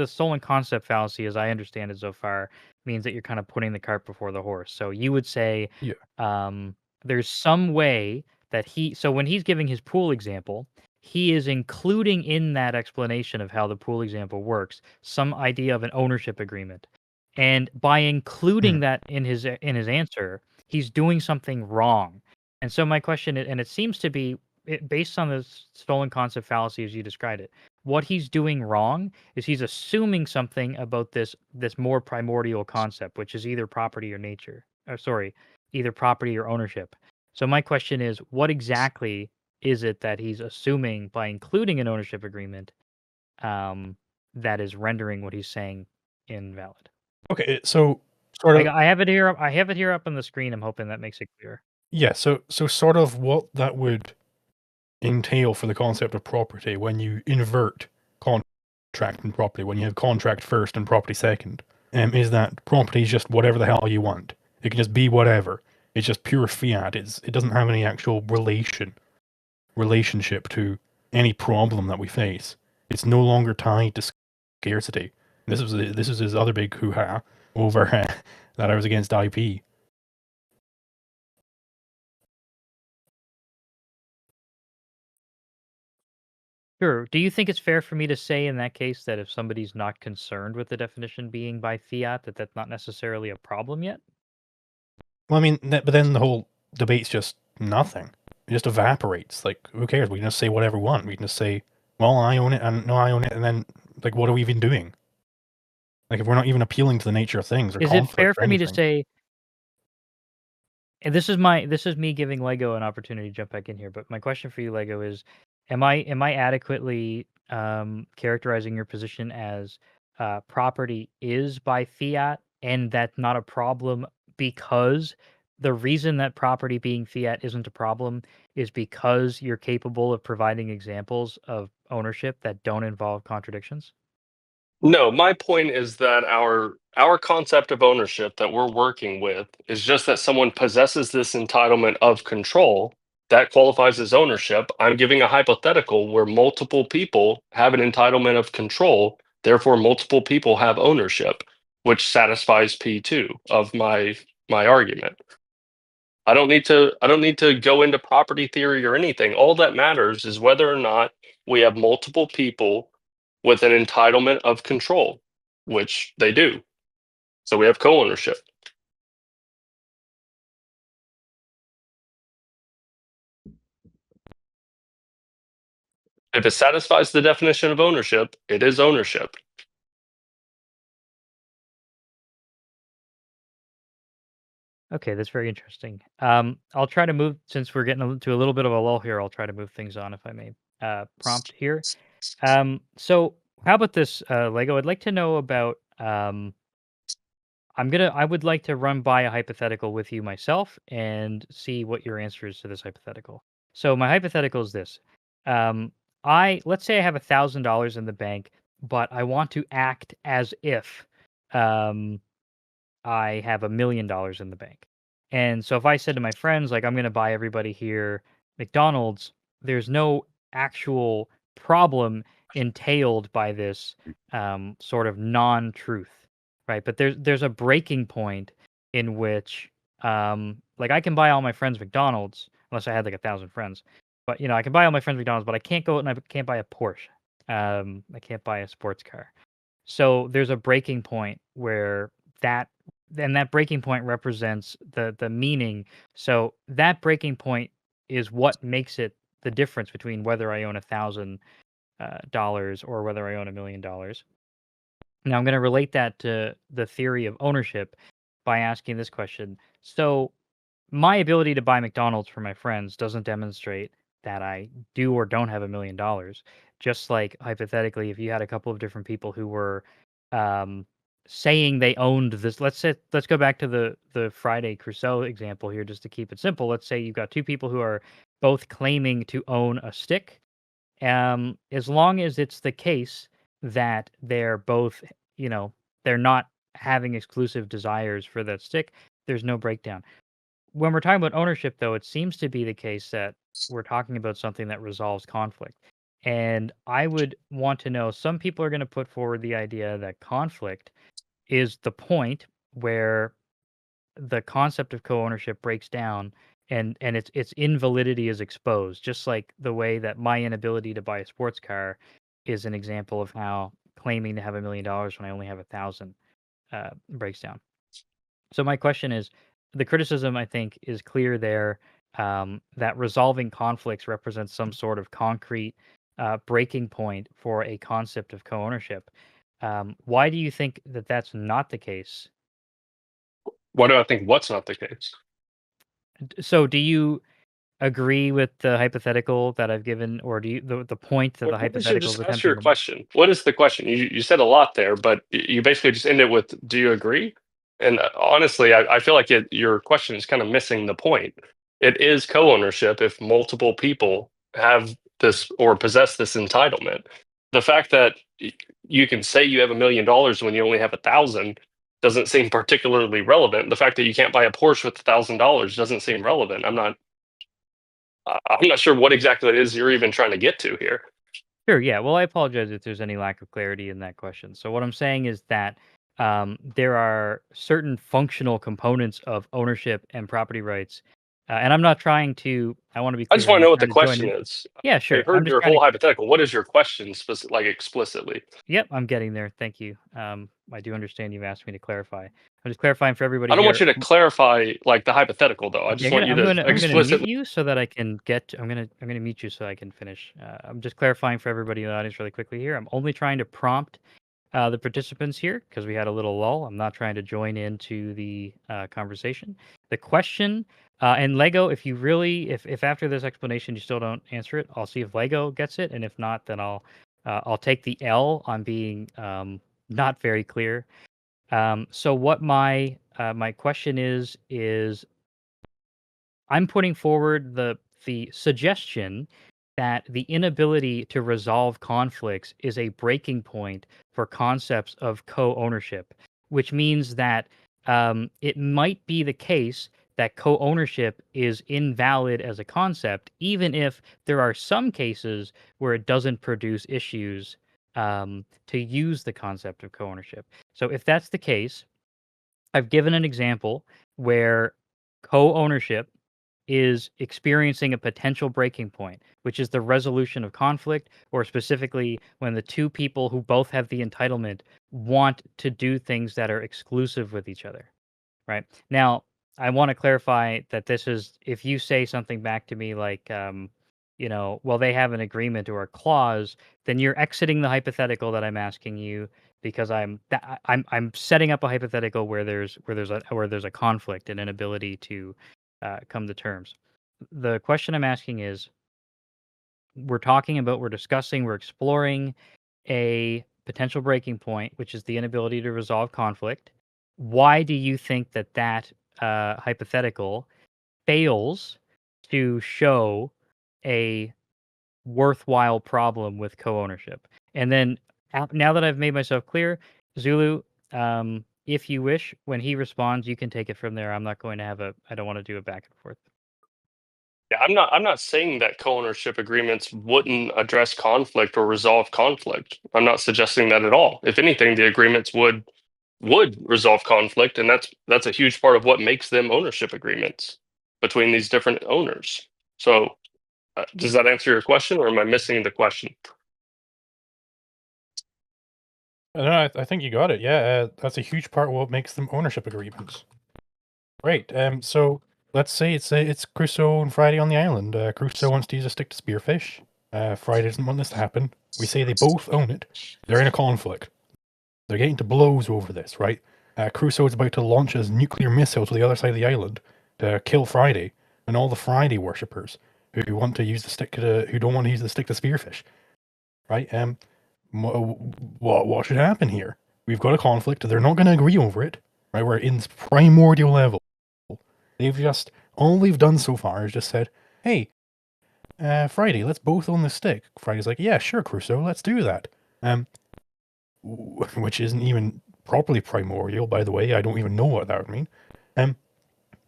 stolen concept fallacy, as I understand it so far, means that you're kind of putting the cart before the horse. So you would say, Yeah. um, there's some way that so when he's giving his pool example, he is including in that explanation of how the pool example works some idea of an ownership agreement, and by including Mhm. that in his answer, he's doing something wrong. And so my question, and it seems to be based on the stolen concept fallacy as you described it, what he's doing wrong is he's assuming something about this more primordial concept, which is either property or nature, or sorry, either property or ownership. So my question is, what exactly is it that he's assuming by including an ownership agreement, um, that is rendering what he's saying invalid? Okay, so sort of I have it here. I have it here up on the screen. I'm hoping that makes it clear. yeah, so sort of what that would entail for the concept of property when you invert contract and property, when you have contract first and property second, is that property is just whatever the hell you want. It can just be whatever. It's just pure fiat. It doesn't have any actual relationship to any problem that we face. It's no longer tied to scarcity. This is his other big hoo-ha over that I was against IP. Sure. Do you think it's fair for me to say in that case that if somebody's not concerned with the definition being by fiat, that that's not necessarily a problem yet? Well, I mean, but then the whole debate's just nothing. It just evaporates. Like, who cares? We can just say whatever we want. We can just say, well, I own it, and no, I own it, and then, like, what are we even doing? Like, if we're not even appealing to the nature of things or Is it fair conflict or for me to anything. say, and this is me giving Lego an opportunity to jump back in here, but my question for you, Lego, is am I adequately characterizing your position as property is by fiat and that's not a problem, because the reason that property being fiat isn't a problem is because you're capable of providing examples of ownership that don't involve contradictions? No, my point is that our concept of ownership that we're working with is just that someone possesses this entitlement of control that qualifies as ownership. I'm giving a hypothetical where multiple people have an entitlement of control, therefore multiple people have ownership, which satisfies P2 of my argument. I don't need to go into property theory or anything. All that matters is whether or not we have multiple people with an entitlement of control, which they do. So we have co-ownership. If it satisfies the definition of ownership, it is ownership. Okay, that's very interesting. I'll try to move, since we're getting to a little bit of a lull here. I'll try to move things on, if I may. Prompt here. So how about this, Lego? I'd like to know about. I would like to run by a hypothetical with you myself and see what your answer is to this hypothetical. So my hypothetical is this: um, let's say I have $1,000 in the bank, but I want to act as if um, I have $1,000,000 in the bank. And so if I said to my friends, like, I'm going to buy everybody here McDonald's, there's no actual problem entailed by this sort of non-truth, right? But there's a breaking point in which, like, I can buy all my friends McDonald's unless I had like 1,000 friends. But I can buy all my friends McDonald's, but I can't go out and I can't buy a Porsche. I can't buy a sports car. So there's a breaking point where that that breaking point represents the meaning. So that breaking point is what makes it the difference between whether I own $1,000 or whether I own $1,000,000. Now I'm going to relate that to the theory of ownership by asking this question. So my ability to buy McDonald's for my friends doesn't demonstrate that I do or don't have $1,000,000. Just like hypothetically, if you had a couple of different people who were um, saying they owned this, let's go back to the Friday Crusoe example here, just to keep it simple. Let's say you've got two people who are both claiming to own a stick. As long as it's the case that they're both, they're not having exclusive desires for that stick, there's no breakdown. when we're talking about ownership, though, it seems to be the case that we're talking about something that resolves conflict. And I would want to know, some people are going to put forward the idea that conflict is the point where the concept of co-ownership breaks down and its invalidity is exposed, just like the way that my inability to buy a sports car is an example of how claiming to have $1 million when I only have 1,000 breaks down. So my question is, the criticism I think is clear there, that resolving conflicts represents some sort of concrete breaking point for a concept of co-ownership. Why do you think that that's not the case? Why do I think what's not the case? So do you agree with the hypothetical that I've given, or do you the point that the What is your hypothetical is just answer your attempting to? question? What is the question? You said a lot there, but you basically just ended with, "Do you agree?" And honestly, I feel like your question is kind of missing the point. It is co-ownership if multiple people have this or possess this entitlement. The fact that you can say you have $1 million when you only have 1,000 doesn't seem particularly relevant. The fact that you can't buy a Porsche with $1,000 doesn't seem relevant. I'm not sure what exactly it is you're even trying to get to here. Sure, yeah. Well, I apologize if there's any lack of clarity in that question. So what I'm saying is that there are certain functional components of ownership and property rights, and I'm not trying to. I want to be I clear. just I'm want to not know what the trying to join question in. is. Yeah, I sure. I'm heard just your trying to. whole hypothetical. What is your question, like explicitly? Yep, I'm getting there. Thank you. I do understand you've asked me to clarify. I'm just clarifying for everybody I don't want here. you to clarify like the hypothetical, though. I Okay, just want you to I'm gonna mute explicitly. you so that I can get. I'm gonna mute you so I can finish. I'm just clarifying for everybody in the audience really quickly here. I'm only trying to prompt the participants here because we had a little lull. I'm not trying to join into the conversation. The question and Lego, if you really, if after this explanation you still don't answer it, I'll see if Lego gets it, and if not, then I'll take the L on being not very clear. So what my question is I'm putting forward the suggestion that the inability to resolve conflicts is a breaking point for concepts of co-ownership, which means that it might be the case that co-ownership is invalid as a concept, even if there are some cases where it doesn't produce issues to use the concept of co-ownership. So if that's the case, I've given an example where co-ownership is experiencing a potential breaking point, which is the resolution of conflict, or specifically when the two people who both have the entitlement want to do things that are exclusive with each other, right? Now, I want to clarify that this is, if you say something back to me like, well, they have an agreement or a clause, then you're exiting the hypothetical that I'm asking you because I'm setting up a hypothetical where there's a conflict and an ability to come to terms. The question I'm asking is, we're discussing, we're exploring a potential breaking point, which is the inability to resolve conflict. Why do you think that hypothetical fails to show a worthwhile problem with co-ownership? And then now that I've made myself clear, Zulu, if you wish, when he responds, you can take it from there. I'm not going to I don't want to do a back and forth. Yeah, I'm not saying that co-ownership agreements wouldn't address conflict or resolve conflict. I'm not suggesting that at all. If anything, the agreements would resolve conflict, and that's a huge part of what makes them ownership agreements between these different owners. So, does that answer your question, or am I missing the question? No, I think you got it. Yeah, that's a huge part of what makes them ownership agreements. Right. So let's say it's Crusoe and Friday on the island. Crusoe wants to use a stick to spearfish. Friday doesn't want this to happen. We say they both own it. They're in a conflict. They're getting to blows over this, right? Crusoe is about to launch his nuclear missile to the other side of the island to kill Friday and all the Friday worshippers who want to use the stick who don't want to use the stick to spearfish, right? What should happen here? We've got a conflict. They're not going to agree over it, right? We're in primordial level. All they've done so far is just said, hey, Friday, let's both own the stick. Friday's like, yeah, sure, Crusoe, let's do that. Which isn't even properly primordial, by the way. I don't even know what that would mean.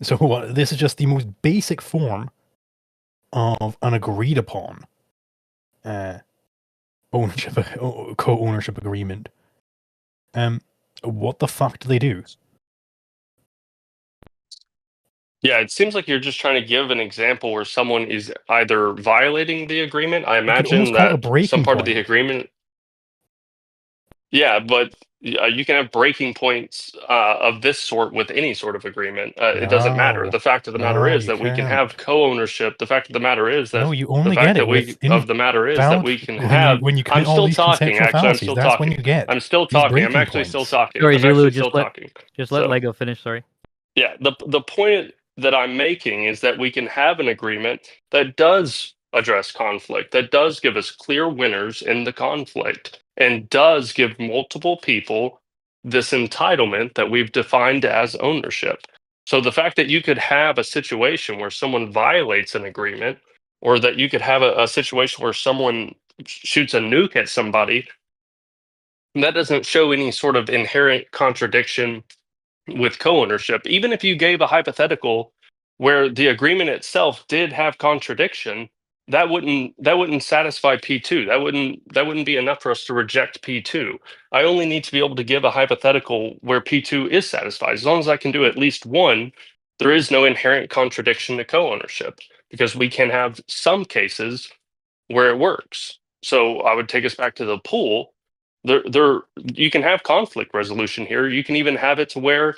So this is just the most basic form of an agreed upon ownership, co-ownership agreement. What the fuck do they do? Yeah, it seems like you're just trying to give an example where someone is either violating the agreement. I You could almost imagine call it a that some breaking part of the point. agreement. Yeah, but you can have breaking points of this sort with any sort of agreement. It doesn't matter. No, The fact of the matter no, is you that we can can't. have co-ownership. The fact of the matter is that No, you the only fact get that it with we can have. when you I'm commit all still these talking. conceptual Actually, I'm fallacies. still That's when talking. you get I'm still these talking. I'm breaking actually still points. talking. Sorry, I'm Zulu, actually still talking. just let So. Lego finish. Sorry. Yeah, the point that I'm making is that we can have an agreement that does address conflict, that does give us clear winners in the conflict, and does give multiple people this entitlement that we've defined as ownership. So the fact that you could have a situation where someone violates an agreement, or that you could have a situation where someone shoots a nuke at somebody, that doesn't show any sort of inherent contradiction with co-ownership. Even if you gave a hypothetical where the agreement itself did have contradiction, that wouldn't satisfy P2. That wouldn't be enough for us to reject P2. I only need to be able to give a hypothetical where P2 is satisfied. As long as I can do at least one, there is no inherent contradiction to co-ownership, because we can have some cases where it works. So I would take us back to the pool. There, you can have conflict resolution here. You can even have it to where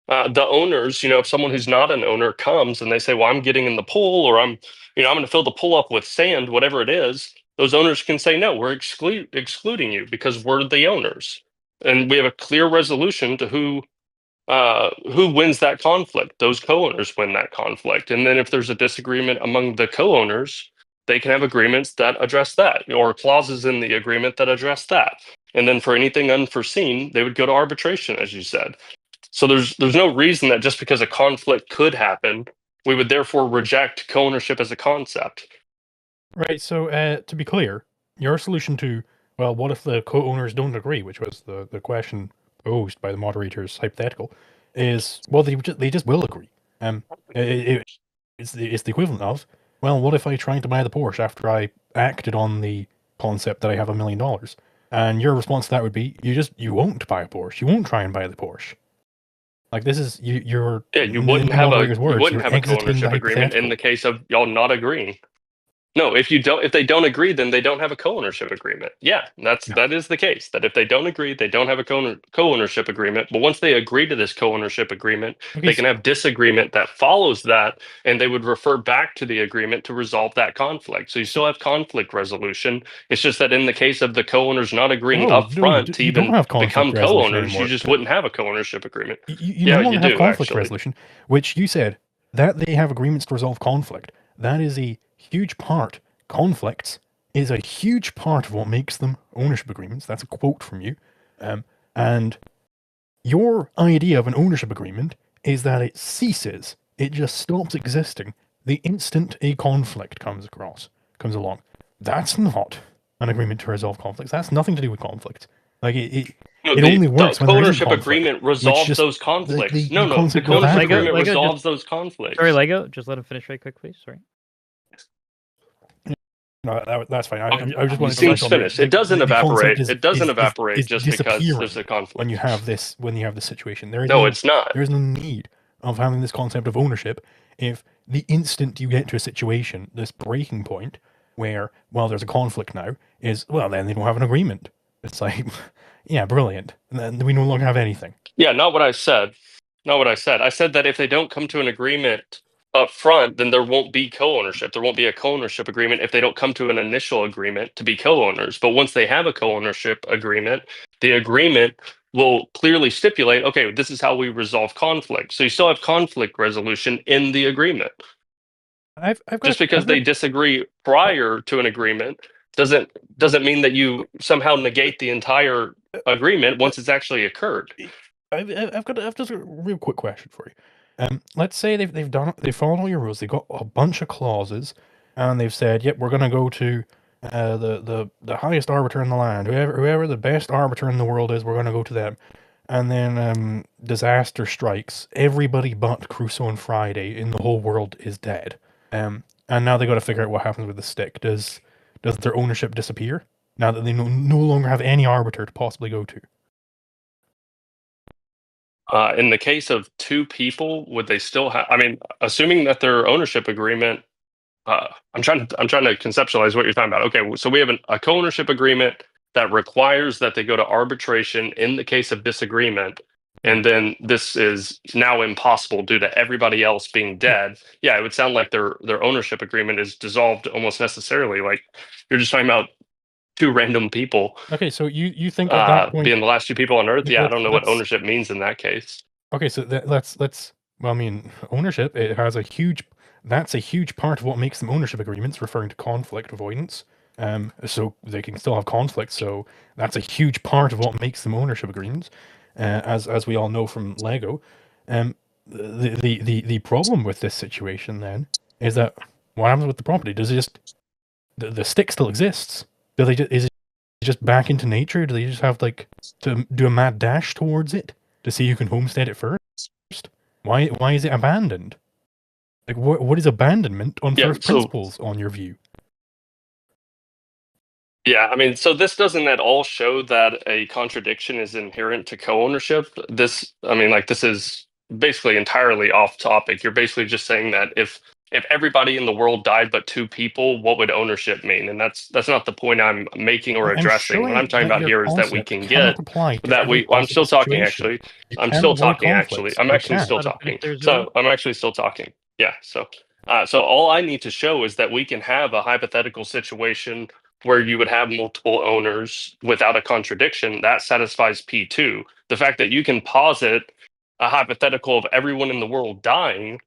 the owners, if someone who's not an owner comes and they say, "Well, I'm getting in the pool," or I'm going to fill the pool up with sand," whatever it is, those owners can say, "No, we're excluding you because we're the owners," and we have a clear resolution to who wins that conflict. Those co-owners win that conflict. And then if there's a disagreement among the co-owners, they can have agreements that address that, or clauses in the agreement that address that. And then for anything unforeseen, they would go to arbitration, as you said. So there's no reason that just because a conflict could happen, we would therefore reject co-ownership as a concept. Right. So to be clear, your solution to, well, what if the co-owners don't agree, which was the question posed by the moderator's hypothetical, is, well, they just will agree. It's the equivalent of, well, what if I tried to buy the Porsche after I acted on the concept that I have $1 million? And your response to that would be, you won't buy a Porsche. You won't try and buy the Porsche. Like, this is you're Yeah, you in wouldn't the have moderator's words, you're a exiting the co-ownership agreement in hypothetical. the case of y'all not agreeing. No, if they don't agree, then they don't have a co-ownership agreement. Yeah, that is the case. That if they don't agree, they don't have a co-ownership agreement. But once they agree to this co-ownership agreement, Okay, they can have disagreement that follows that, and they would refer back to the agreement to resolve that conflict. So you still have conflict resolution. It's just that in the case of the co-owners not agreeing oh up no, front to you don't even have conflict become resolution co-owners, you anymore. just wouldn't have a co-ownership agreement. You no Yeah, you longer have do conflict actually. resolution, which you said that they have agreements to resolve conflict. That is a huge part. Conflicts is a huge part of what makes them ownership agreements. That's a quote from you. And your idea of an ownership agreement is that it ceases, it just stops existing the instant a conflict comes along. That's not an agreement to resolve conflicts. That's nothing to do with conflict. Like No, it only the works when there isn't co-ownership conflict, agreement which resolves just those conflicts. the No, the concept of co-ownership that Lego, agreement evaporates. Lego, just resolves those sorry, conflicts. Lego. Just let him finish right quick, please. Sorry. No, that's fine. Okay. I just He wanted to seems touch on finished. It doesn't the concept evaporate. It doesn't evaporate is just because there's disappearing a conflict. when you have this situation. No, it's not. There is no need of having this concept of ownership if the instant you get to a situation, this breaking point where, well, there's a conflict now, is, well, then they don't have an agreement. It's like, yeah, brilliant. And then we no longer have anything. Yeah, not what I said. Not what I said. I said that if they don't come to an agreement up front, then there won't be co-ownership. There won't be a co-ownership agreement if they don't come to an initial agreement to be co-owners. But once they have a co-ownership agreement, the agreement will clearly stipulate, okay, this is how we resolve conflict. So you still have conflict resolution in the agreement. I've got Just because they disagree prior to an agreement doesn't mean that you somehow negate the entire agreement once it's actually occurred. I've just a real quick question for you. Let's say they've followed all your rules. They've got a bunch of clauses, and they've said, "Yep, we're going to go to the highest arbiter in the land. Whoever the best arbiter in the world is, we're going to go to them." and then disaster strikes. Everybody but Crusoe and Friday in the whole world is dead. And now they got to figure out what happens with the stick. Does their ownership disappear now that they no longer have any arbiter to possibly go to? In the case of two people, would they still have? I mean, assuming that their ownership agreement. I'm trying to conceptualize what you're talking about. Okay, so we have a co-ownership agreement that requires that they go to arbitration in the case of disagreement, and then this is now impossible due to everybody else being dead. Yeah, it would sound like their ownership agreement is dissolved almost necessarily. Like you're just talking about two random people. Okay, so you think at that point being the last two people on Earth? Yeah, I don't know what let's- ownership means in that case. Okay, so let's. Well, I mean, ownership. It has a huge. That's a huge part of what makes them ownership agreements, referring to conflict avoidance. So they can still have conflict. So that's a huge part of what makes them ownership agreements, as we all know from Lego. The problem with this situation then is that what happens with the property? Does it just the stick still exists? Do they is it just back into nature? Do they just have like to do a mad dash towards it to see who can homestead it first? Why is it abandoned? Like what is abandonment on first principles on your view? Yeah, I mean, so this doesn't at all show that a contradiction is inherent to co-ownership. This, I mean, like this is basically entirely off topic. You're basically just saying that if everybody in the world died but two people, what would ownership mean? And that's not the point I'm making or addressing. What I'm talking about here is that we can get that we. I'm still talking actually. I'm still talking actually. I'm actually still talking. So I'm actually still talking. Yeah. So all I need to show is that we can have a hypothetical situation where you would have multiple owners without a contradiction. That satisfies P2. The fact that you can posit a hypothetical of everyone in the world dying,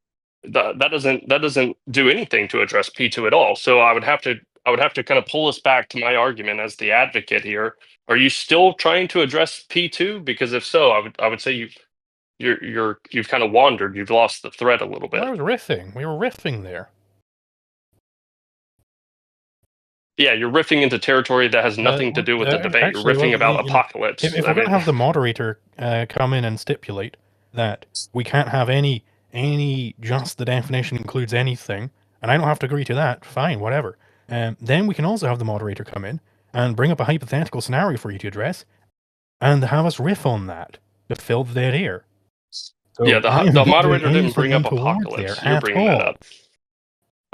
that doesn't do anything to address P2 at all. So I would have to kind of pull us back to my argument as the advocate here. Are you still trying to address P2? Because if so, I would say you've kind of wandered. You've lost the thread a little bit. Well, I was riffing. We were riffing there. Yeah, you're riffing into territory that has nothing to do with the debate. Actually, you're riffing about apocalypse. If we're going to have the moderator come in and stipulate that we can't have any just the definition includes anything, and I don't have to agree to that, fine, whatever. Then we can also have the moderator come in and bring up a hypothetical scenario for you to address, and have us riff on that to fill the dead air. So yeah, the moderator didn't bring up apocalypse. You're bringing that up.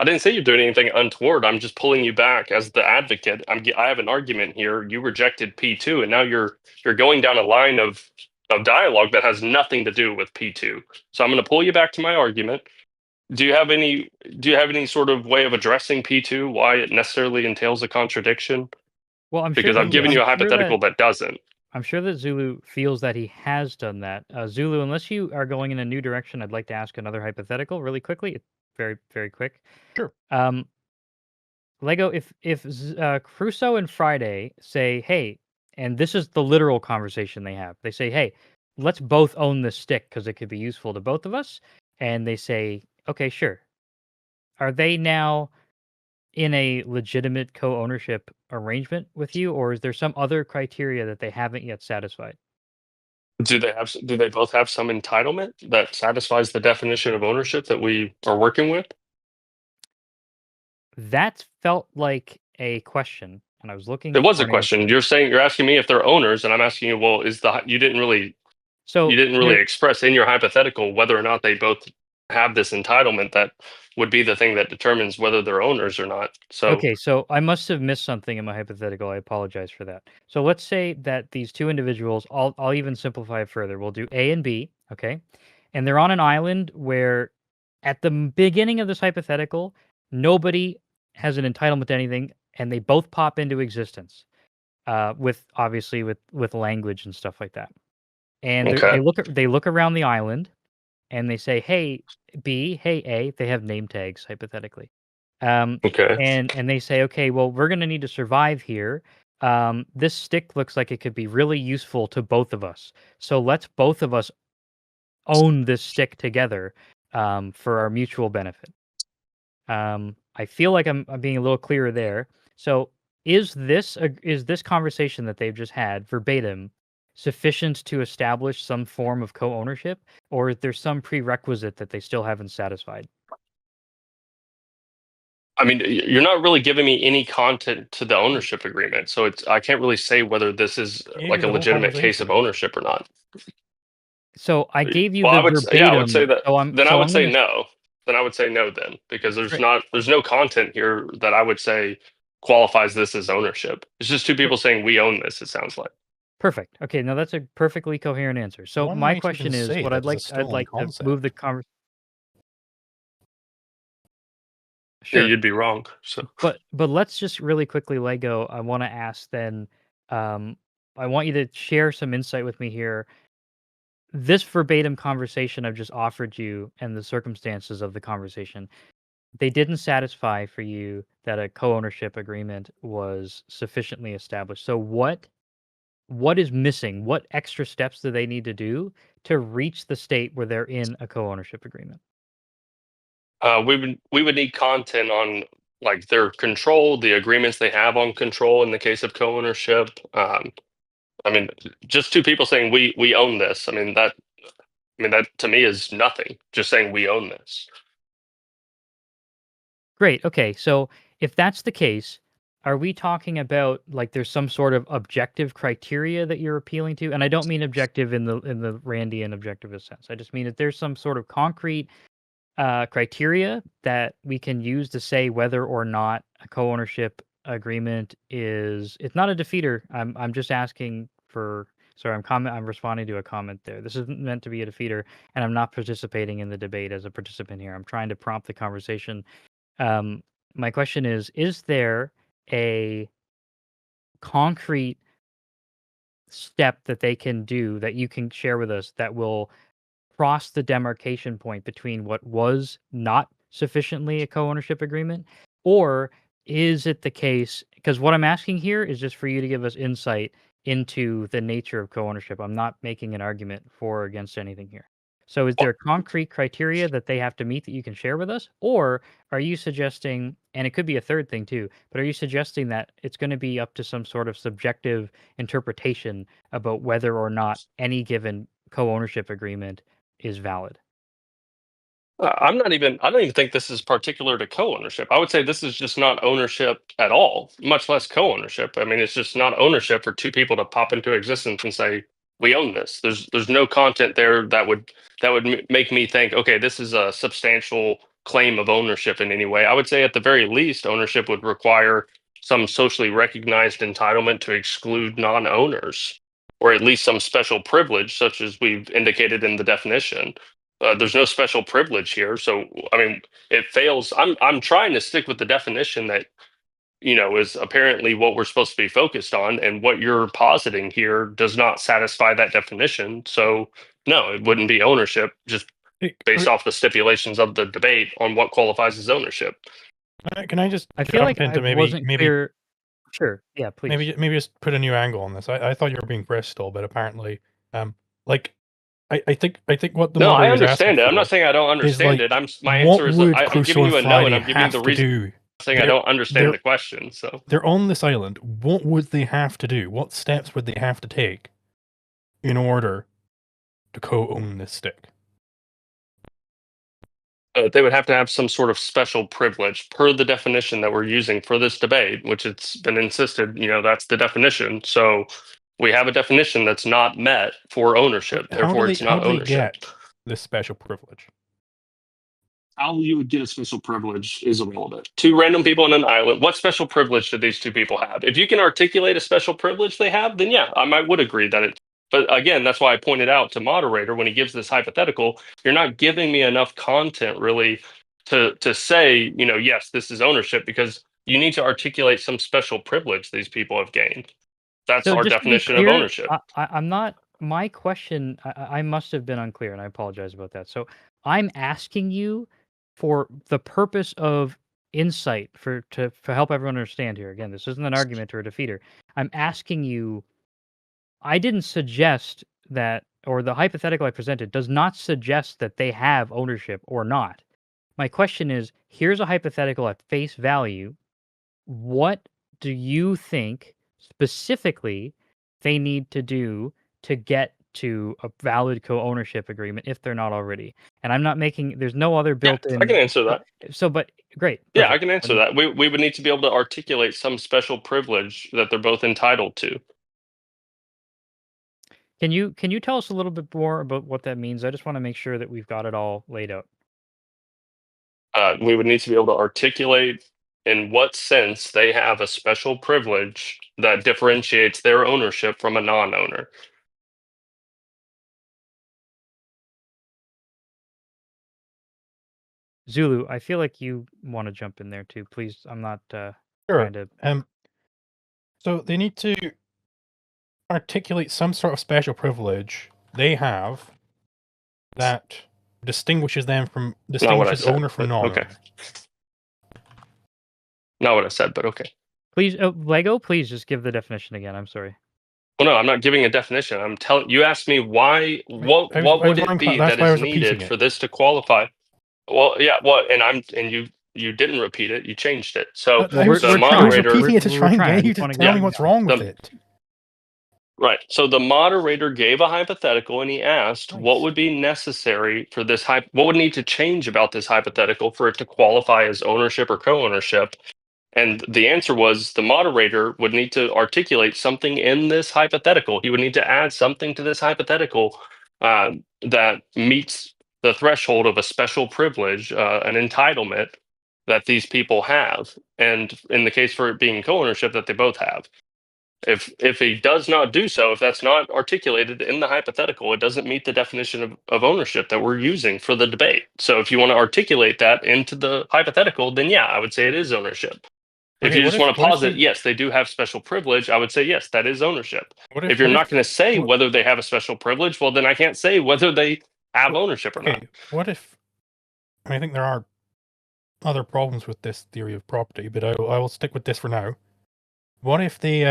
I didn't say you're doing anything untoward. I'm just pulling you back as the advocate. I have an argument here. You rejected P2, and now you're going down a line of dialogue that has nothing to do with P2. So I'm going to pull you back to my argument. Do you have any sort of way of addressing P2? Why it necessarily entails a contradiction? Well, I'm because sure I've given you a hypothetical that doesn't. I'm sure that Zulu feels that he has done that. Zulu, unless you are going in a new direction, I'd like to ask another hypothetical really quickly. It's very, very quick. Sure. Lego, if Crusoe and Friday say, hey, and this is the literal conversation they have. They say, hey, let's both own this stick because it could be useful to both of us. And they say, okay, sure. Are they now in a legitimate co-ownership arrangement with you, or is there some other criteria that they haven't yet satisfied? Do they both have some entitlement that satisfies the definition of ownership that we are working with? That felt like a question, and I was looking. It was a question. You're asking me if they're owners, and I'm asking you, well, you didn't really express in your hypothetical whether or not they both have this entitlement that would be the thing that determines whether they're owners or not. So okay, so I must have missed something in my hypothetical. I apologize for that. So let's say that these two individuals, I'll even simplify it further. We'll do A and B, okay? And they're on an island where at the beginning of this hypothetical, nobody has an entitlement to anything, and they both pop into existence. With obviously with language and stuff like that. And they look around the island and they say, "Hey B, hey A." They have name tags hypothetically. And they say, "Okay, well, we're going to need to survive here. This stick looks like it could be really useful to both of us. So let's both of us own this stick together for our mutual benefit." I feel like I'm being a little clearer there. So is this conversation that they've just had verbatim sufficient to establish some form of co-ownership, or is there some prerequisite that they still haven't satisfied? I mean, you're not really giving me any content to the ownership agreement, so I can't really say whether this is Gave like you a the whole legitimate case of conversation. ownership or not. So I gave you Well, the I would say verbatim. that. Then I So would I'm say gonna. no. Then I would say no. Then because Great. there's no content here that I would say qualifies this as ownership. It's just two people saying we own this. It sounds like. Perfect. Okay, now that's a perfectly coherent answer. So One my might even question is, say what that is a I'd stolen like to concept. move the conversation. Yeah, Sure. you'd be wrong. So But let's just really quickly, Lego. I want to ask then. Um, I want you to share some insight with me here. This verbatim conversation I've just offered you, and the circumstances of the conversation, they didn't satisfy for you that a co-ownership agreement was sufficiently established. So what is missing? What extra steps do they need to do to reach the state where they're in a co-ownership agreement? we would need content on like their control, the agreements they have on control in the case of co-ownership. I mean, just two people saying we own this. I mean that to me is nothing. Just saying we own this. Great. Okay. So if that's the case, are we talking about like there's some sort of objective criteria that you're appealing to? And I don't mean objective in the Randian objectivist sense. I just mean that there's some sort of concrete criteria that we can use to say whether or not a co-ownership agreement is. It's not a defeater. I'm just asking for. Sorry, I'm responding to a comment there. This isn't meant to be a defeater, and I'm not participating in the debate as a participant here. I'm trying to prompt the conversation. um, my question is there a concrete step that they can do that you can share with us that will cross the demarcation point between what was not sufficiently a co-ownership agreement? Or is it the case, because what I'm asking here is just for you to give us insight into the nature of co-ownership. I'm not making an argument for or against anything here. So is there concrete criteria that they have to meet that you can share with us? Or are you suggesting, and it could be a third thing too, but are you suggesting that it's going to be up to some sort of subjective interpretation about whether or not any given co-ownership agreement is valid? I don't even think this is particular to co-ownership. I would say this is just not ownership at all, much less co-ownership. I mean, it's just not ownership for two people to pop into existence and say, we own this. There's no content there that would make me think, okay, this is a substantial claim of ownership in any way. I would say at the very least, ownership would require some socially recognized entitlement to exclude non-owners, or at least some special privilege, such as we've indicated in the definition. There's no special privilege here, so I mean, it fails. I'm trying to stick with the definition that is apparently what we're supposed to be focused on, and what you're positing here does not satisfy that definition. So no, it wouldn't be ownership, just based off the stipulations of the debate on what qualifies as ownership. Can I just I feel like jump I into wasn't clear. Sure. Yeah, please. maybe just put a new angle on this? I thought you were being Bristol, but apparently, like I think what the No, I moderator is asking understand it. I'm not for saying I don't is understand like, it. My what answer is that would I'm Crusoe giving and you a no, and Friday I'm giving you the have to reason. do? I'm saying I don't understand the question. So They're on this island. What would they have to do? What steps would they have to take in order to co-own this stick? they would have to have some sort of special privilege per the definition that we're using for this debate, which it's been insisted, that's the definition. So we have a definition that's not met for ownership. Therefore, it's How not do they ownership. get this special privilege? How you would get a special privilege is irrelevant. Two random people on an island. What special privilege do these two people have? If you can articulate a special privilege they have, then yeah, would agree that it. But again, that's why I pointed out to moderator when he gives this hypothetical, you're not giving me enough content really to say, yes, this is ownership, because you need to articulate some special privilege these people have gained. That's So our just to be definition of clear, ownership. I'm not. My question, I must have been unclear, and I apologize about that. So I'm asking you for the purpose of insight to help everyone understand here. Again, this isn't an argument or a defeater. I'm asking you. I didn't suggest that, or the hypothetical I presented does not suggest that they have ownership or not. My question is: here's a hypothetical at face value. What do you think specifically they need to do to get to a valid co-ownership agreement if they're not already. And I'm not making. There's no other built-in. I can answer that. So, but great. Yeah, Perfect. I can answer that. We would need to be able to articulate some special privilege that they're both entitled to. Can you tell us a little bit more about what that means? I just want to make sure that we've got it all laid out. We would need to be able to articulate in what sense they have a special privilege that differentiates their ownership from a non-owner. Zulu, I feel like you want to jump in there too. Please, I'm not Sure. trying to. So they need to articulate some sort of special privilege they have that distinguishes owner from non-owner. Okay. Not what I said, but okay. Please, Lego, please just give the definition again. I'm sorry. Well, no, I'm not giving a definition. I'm telling you. Asked me why. What would it be that is needed for this to qualify? Well, yeah. What? And you didn't repeat it. You changed it. So the moderator repeating it to try and get you to tell me what's wrong with it. Right. So the moderator gave a hypothetical and he asked what would be necessary for this what would need to change about this hypothetical for it to qualify as ownership or co-ownership. And the answer was the moderator would need to articulate something in this hypothetical. He would need to add something to this hypothetical that meets the threshold of a special privilege, an entitlement that these people have. And in the case for it being co-ownership, that they both have. If he does not do so, if that's not articulated in the hypothetical, it doesn't meet the definition of ownership that we're using for the debate. So if you want to articulate that into the hypothetical, then yeah, I would say it is ownership. If you just want to posit, yes, they do have special privilege, I would say, yes, that is ownership. If you're not going to say whether they have a special privilege, well, then I can't say whether they have ownership or not. What if, I think there are other problems with this theory of property, but I will stick with this for now. What if they,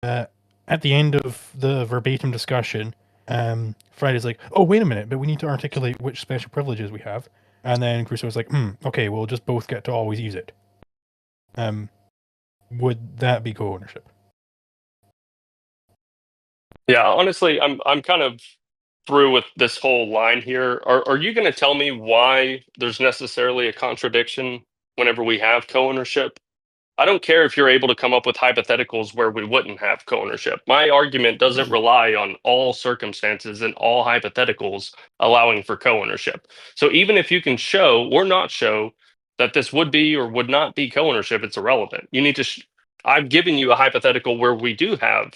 at the end of the verbatim discussion, Friday's like, oh, wait a minute, but we need to articulate which special privileges we have. And then Crusoe's like, okay, we'll just both get to always use it. Would that be co-ownership? Yeah, honestly, I'm kind of through with this whole line here. Are you going to tell me why there's necessarily a contradiction whenever we have co-ownership? I don't care if you're able to come up with hypotheticals where we wouldn't have co-ownership. My argument doesn't rely on all circumstances and all hypotheticals allowing for co-ownership. So even if you can show or not show that this would be or would not be co-ownership, it's irrelevant. You need to. I've given you a hypothetical where we do have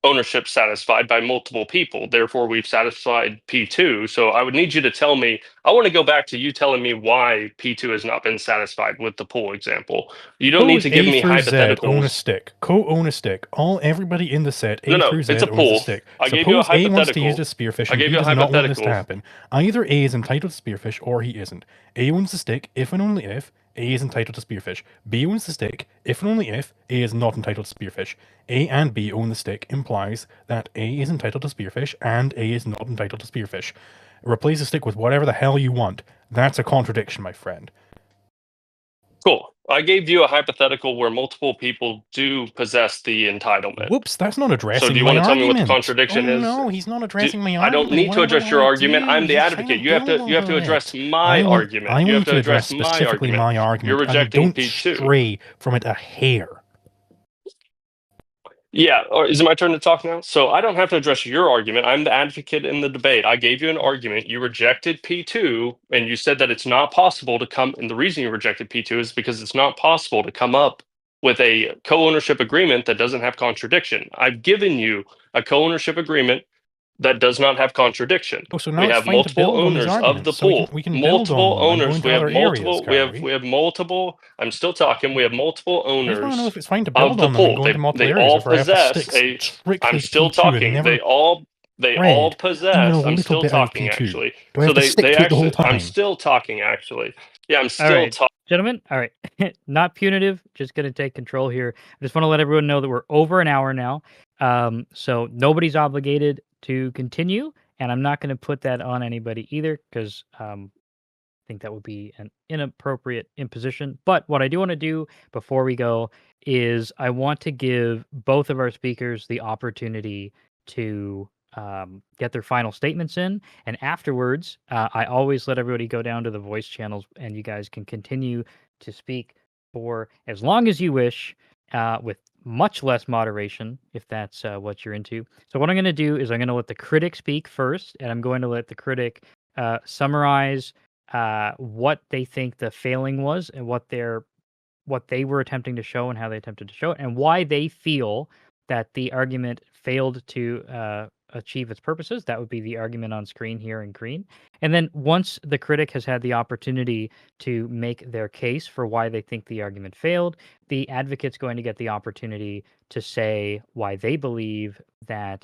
ownership satisfied by multiple people. Therefore, we've satisfied P2. So I would need you to tell me, I want to go back to you telling me why P2 has not been satisfied with the pool example. You don't need to give me hypotheticals. Own a stick. Co-own a stick. Everybody in the set, through Z, it's a owns pool. a stick. I gave you a hypothetical. A wants to use the spearfish and B does not want this to happen. Either A is entitled to spearfish or he isn't. A owns the stick if and only if A is entitled to spearfish. B owns the stick if and only if A is not entitled to spearfish. A and B own the stick implies that A is entitled to spearfish and A is not entitled to spearfish. Replace the stick with whatever the hell you want. That's a contradiction, my friend. Cool. I gave you a hypothetical where multiple people do possess the entitlement. Whoops, that's not addressing my argument. So do you want to tell me what the contradiction is? No, he's not addressing my argument. I don't need to address your argument. I'm the advocate. You have to address my argument. You have to address specifically my argument. You're rejecting P2. Don't stray from it a hair. Yeah, or is it my turn to talk now? So I don't have to address your argument. I'm the advocate in the debate. I gave you an argument. You rejected P2, and you said that it's not possible to come. And the reason you rejected P2 is because it's not possible to come up with a co-ownership agreement that doesn't have contradiction. I've given you a co-ownership agreement that does not have contradiction. So now we have multiple owners of the pool. We can multiple owners. We have multiple. Areas, we have multiple. I'm still talking. We have multiple owners. I don't know if it's fine to build of the pool. They all possess a. I'm still talking. They all possess. I'm still talking actually. So they actually. I'm still talking actually. Yeah, I'm still talking. Gentlemen, all right. Not punitive, just going to take control here. I just want to let everyone know that we're over an hour now. So nobody's obligated to continue, and I'm not going to put that on anybody either because I think that would be an inappropriate imposition. But what I do want to do before we go is I want to give both of our speakers the opportunity to get their final statements in. And afterwards, I always let everybody go down to the voice channels, and you guys can continue to speak for as long as you wish, with much less moderation, if that's what you're into. So what I'm going to do is I'm going to let the critic speak first, and I'm going to let the critic summarize what they think the failing was and what they were attempting to show and how they attempted to show it, and why they feel that the argument failed to achieve its purposes. That would be the argument on screen here in green. And then once the critic has had the opportunity to make their case for why they think the argument failed, the advocate's going to get the opportunity to say why they believe that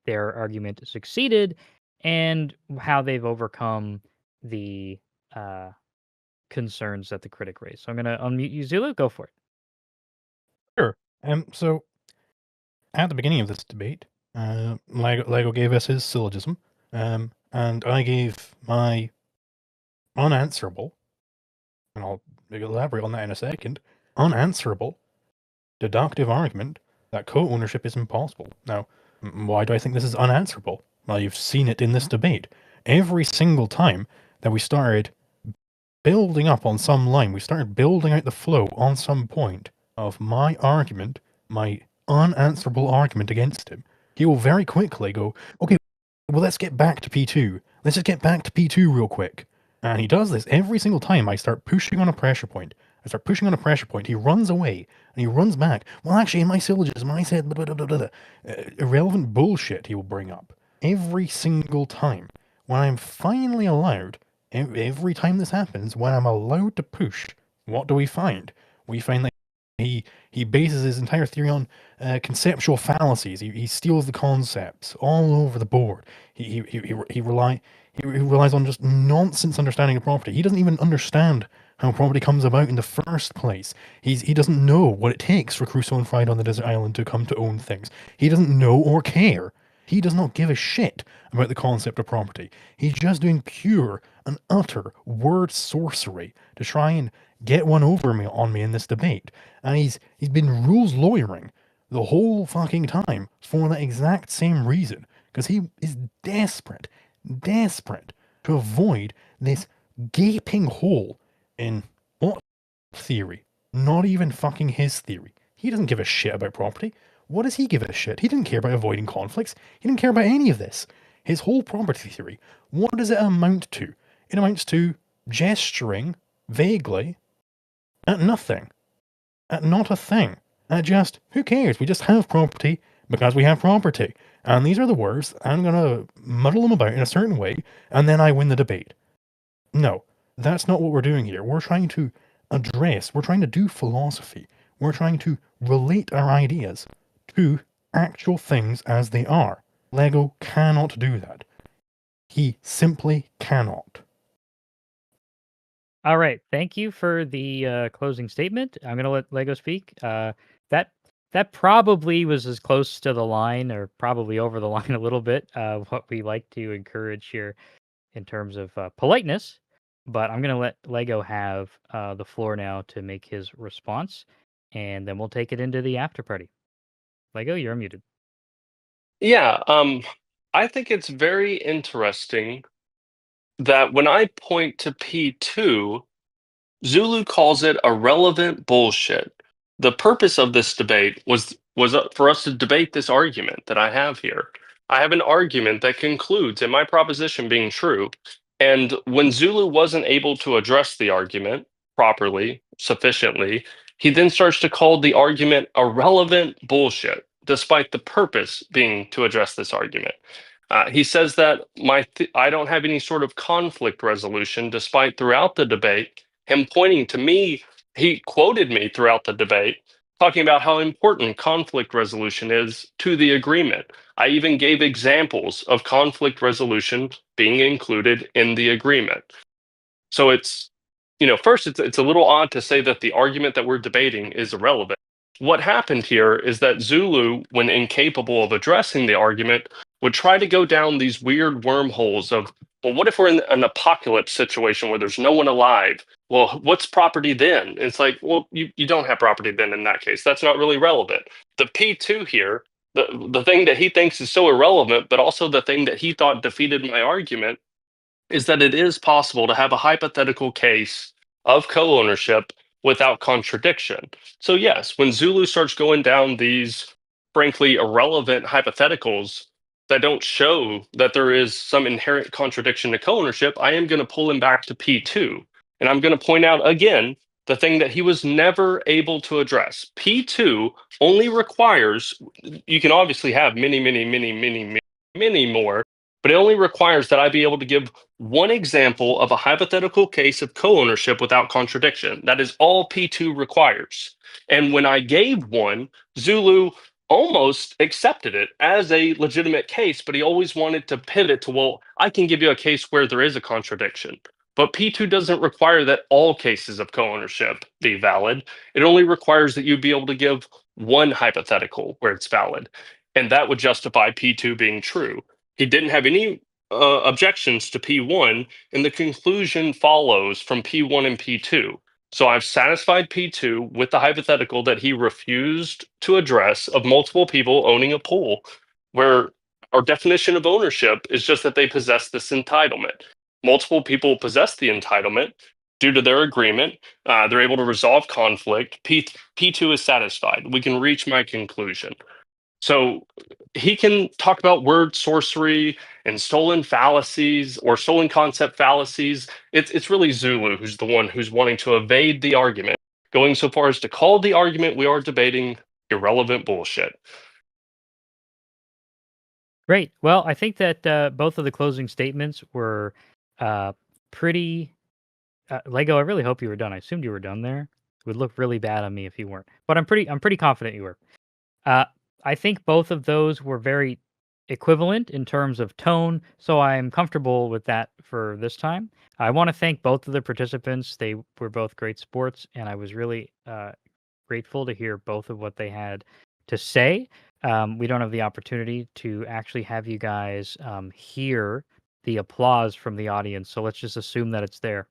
their argument succeeded and how they've overcome the concerns that the critic raised. So I'm going to unmute you, Zulu. Go for it. Sure. So at the beginning of this debate, Lego gave us his syllogism, and I gave my unanswerable, and I'll elaborate on that in a second, unanswerable deductive argument that co-ownership is impossible. Now, why do I think this is unanswerable? Well, you've seen it in this debate. Every single time that we started building up on some line, we started building out the flow on some point of my argument, my unanswerable argument against him, he will very quickly go, okay, well, let's get back to P2. Let's just get back to P2 real quick. And he does this every single time I start pushing on a pressure point. He runs away, and he runs back. Well, actually, in my syllogism, I said blah, blah, blah, blah, blah. Irrelevant bullshit he will bring up. Every single time. When I'm finally allowed, every time this happens, when I'm allowed to push, what do we find? We find that he bases his entire theory on conceptual fallacies. He steals the concepts all over the board. He relies on just nonsense understanding of property. He doesn't even understand how property comes about in the first place. He doesn't know what it takes for Crusoe and Friday on the desert island to come to own things. He doesn't know or care. He does not give a shit about the concept of property. He's just doing pure and utter word sorcery to try and get one over on me in this debate. And he's been rules lawyering the whole fucking time for that exact same reason. Because he is desperate to avoid this gaping hole in what theory? Not even fucking his theory. He doesn't give a shit about property. What does he give a shit? He didn't care about avoiding conflicts. He didn't care about any of this. His whole property theory, what does it amount to? It amounts to gesturing vaguely at nothing. At not a thing. At just, who cares? We just have property because we have property. And these are the words. I'm going to muddle them about in a certain way, and then I win the debate. No, that's not what we're doing here. We're trying to do philosophy. We're trying to relate our ideas to actual things as they are. Lego cannot do that. He simply cannot. All right. Thank you for the closing statement. I'm going to let Lego speak. That probably was as close to the line, or probably over the line a little bit, what we like to encourage here in terms of politeness. But I'm going to let Lego have the floor now to make his response, and then we'll take it into the after party. Lego, you're unmuted. Yeah, I think it's very interesting that when I point to P2, Zulu calls it irrelevant bullshit. The purpose of this debate was for us to debate this argument that I have here. I have an argument that concludes in my proposition being true, and when Zulu wasn't able to address the argument properly, sufficiently, he then starts to call the argument irrelevant bullshit, despite the purpose being to address this argument. He says that I don't have any sort of conflict resolution, despite throughout the debate, him pointing to me, he quoted me throughout the debate, talking about how important conflict resolution is to the agreement. I even gave examples of conflict resolution being included in the agreement. So it's, first it's a little odd to say that the argument that we're debating is irrelevant. What happened here is that Zulu, when incapable of addressing the argument, would try to go down these weird wormholes of, well, what if we're in an apocalypse situation where there's no one alive? Well, what's property then? It's like, well, you don't have property then in that case. That's not really relevant. The P2 here the thing that he thinks is so irrelevant, but also the thing that he thought defeated my argument, is that it is possible to have a hypothetical case of co-ownership without contradiction. So yes, when Zulu starts going down these frankly irrelevant hypotheticals that don't show that there is some inherent contradiction to co-ownership, I am going to pull him back to P2. And I'm going to point out again the thing that he was never able to address. P2 only requires, you can obviously have many more, but it only requires that I be able to give one example of a hypothetical case of co-ownership without contradiction. That is all P2 requires. And when I gave one, Zulu almost accepted it as a legitimate case, but he always wanted to pivot to, well, I can give you a case where there is a contradiction. But P2 doesn't require that all cases of co-ownership be valid. It only requires that you be able to give one hypothetical where it's valid. And that would justify P2 being true. He didn't have any objections to P1, and the conclusion follows from P1 and P2. So I've satisfied P2 with the hypothetical that he refused to address of multiple people owning a pool, where our definition of ownership is just that they possess this entitlement. Multiple people possess the entitlement due to their agreement. They're able to resolve conflict. P2 is satisfied. We can reach my conclusion. So he can talk about word sorcery and stolen fallacies or stolen concept fallacies. It's really Zulu who's the one who's wanting to evade the argument, going so far as to call the argument we are debating irrelevant bullshit. Great. Well, I think that both of the closing statements were pretty. Lego, I really hope you were done. I assumed you were done there. It would look really bad on me if you weren't. But I'm pretty confident you were. I think both of those were very equivalent in terms of tone, so I'm comfortable with that for this time. I want to thank both of the participants. They were both great sports, and I was really grateful to hear both of what they had to say. We don't have the opportunity to actually have you guys hear the applause from the audience, so let's just assume that it's there.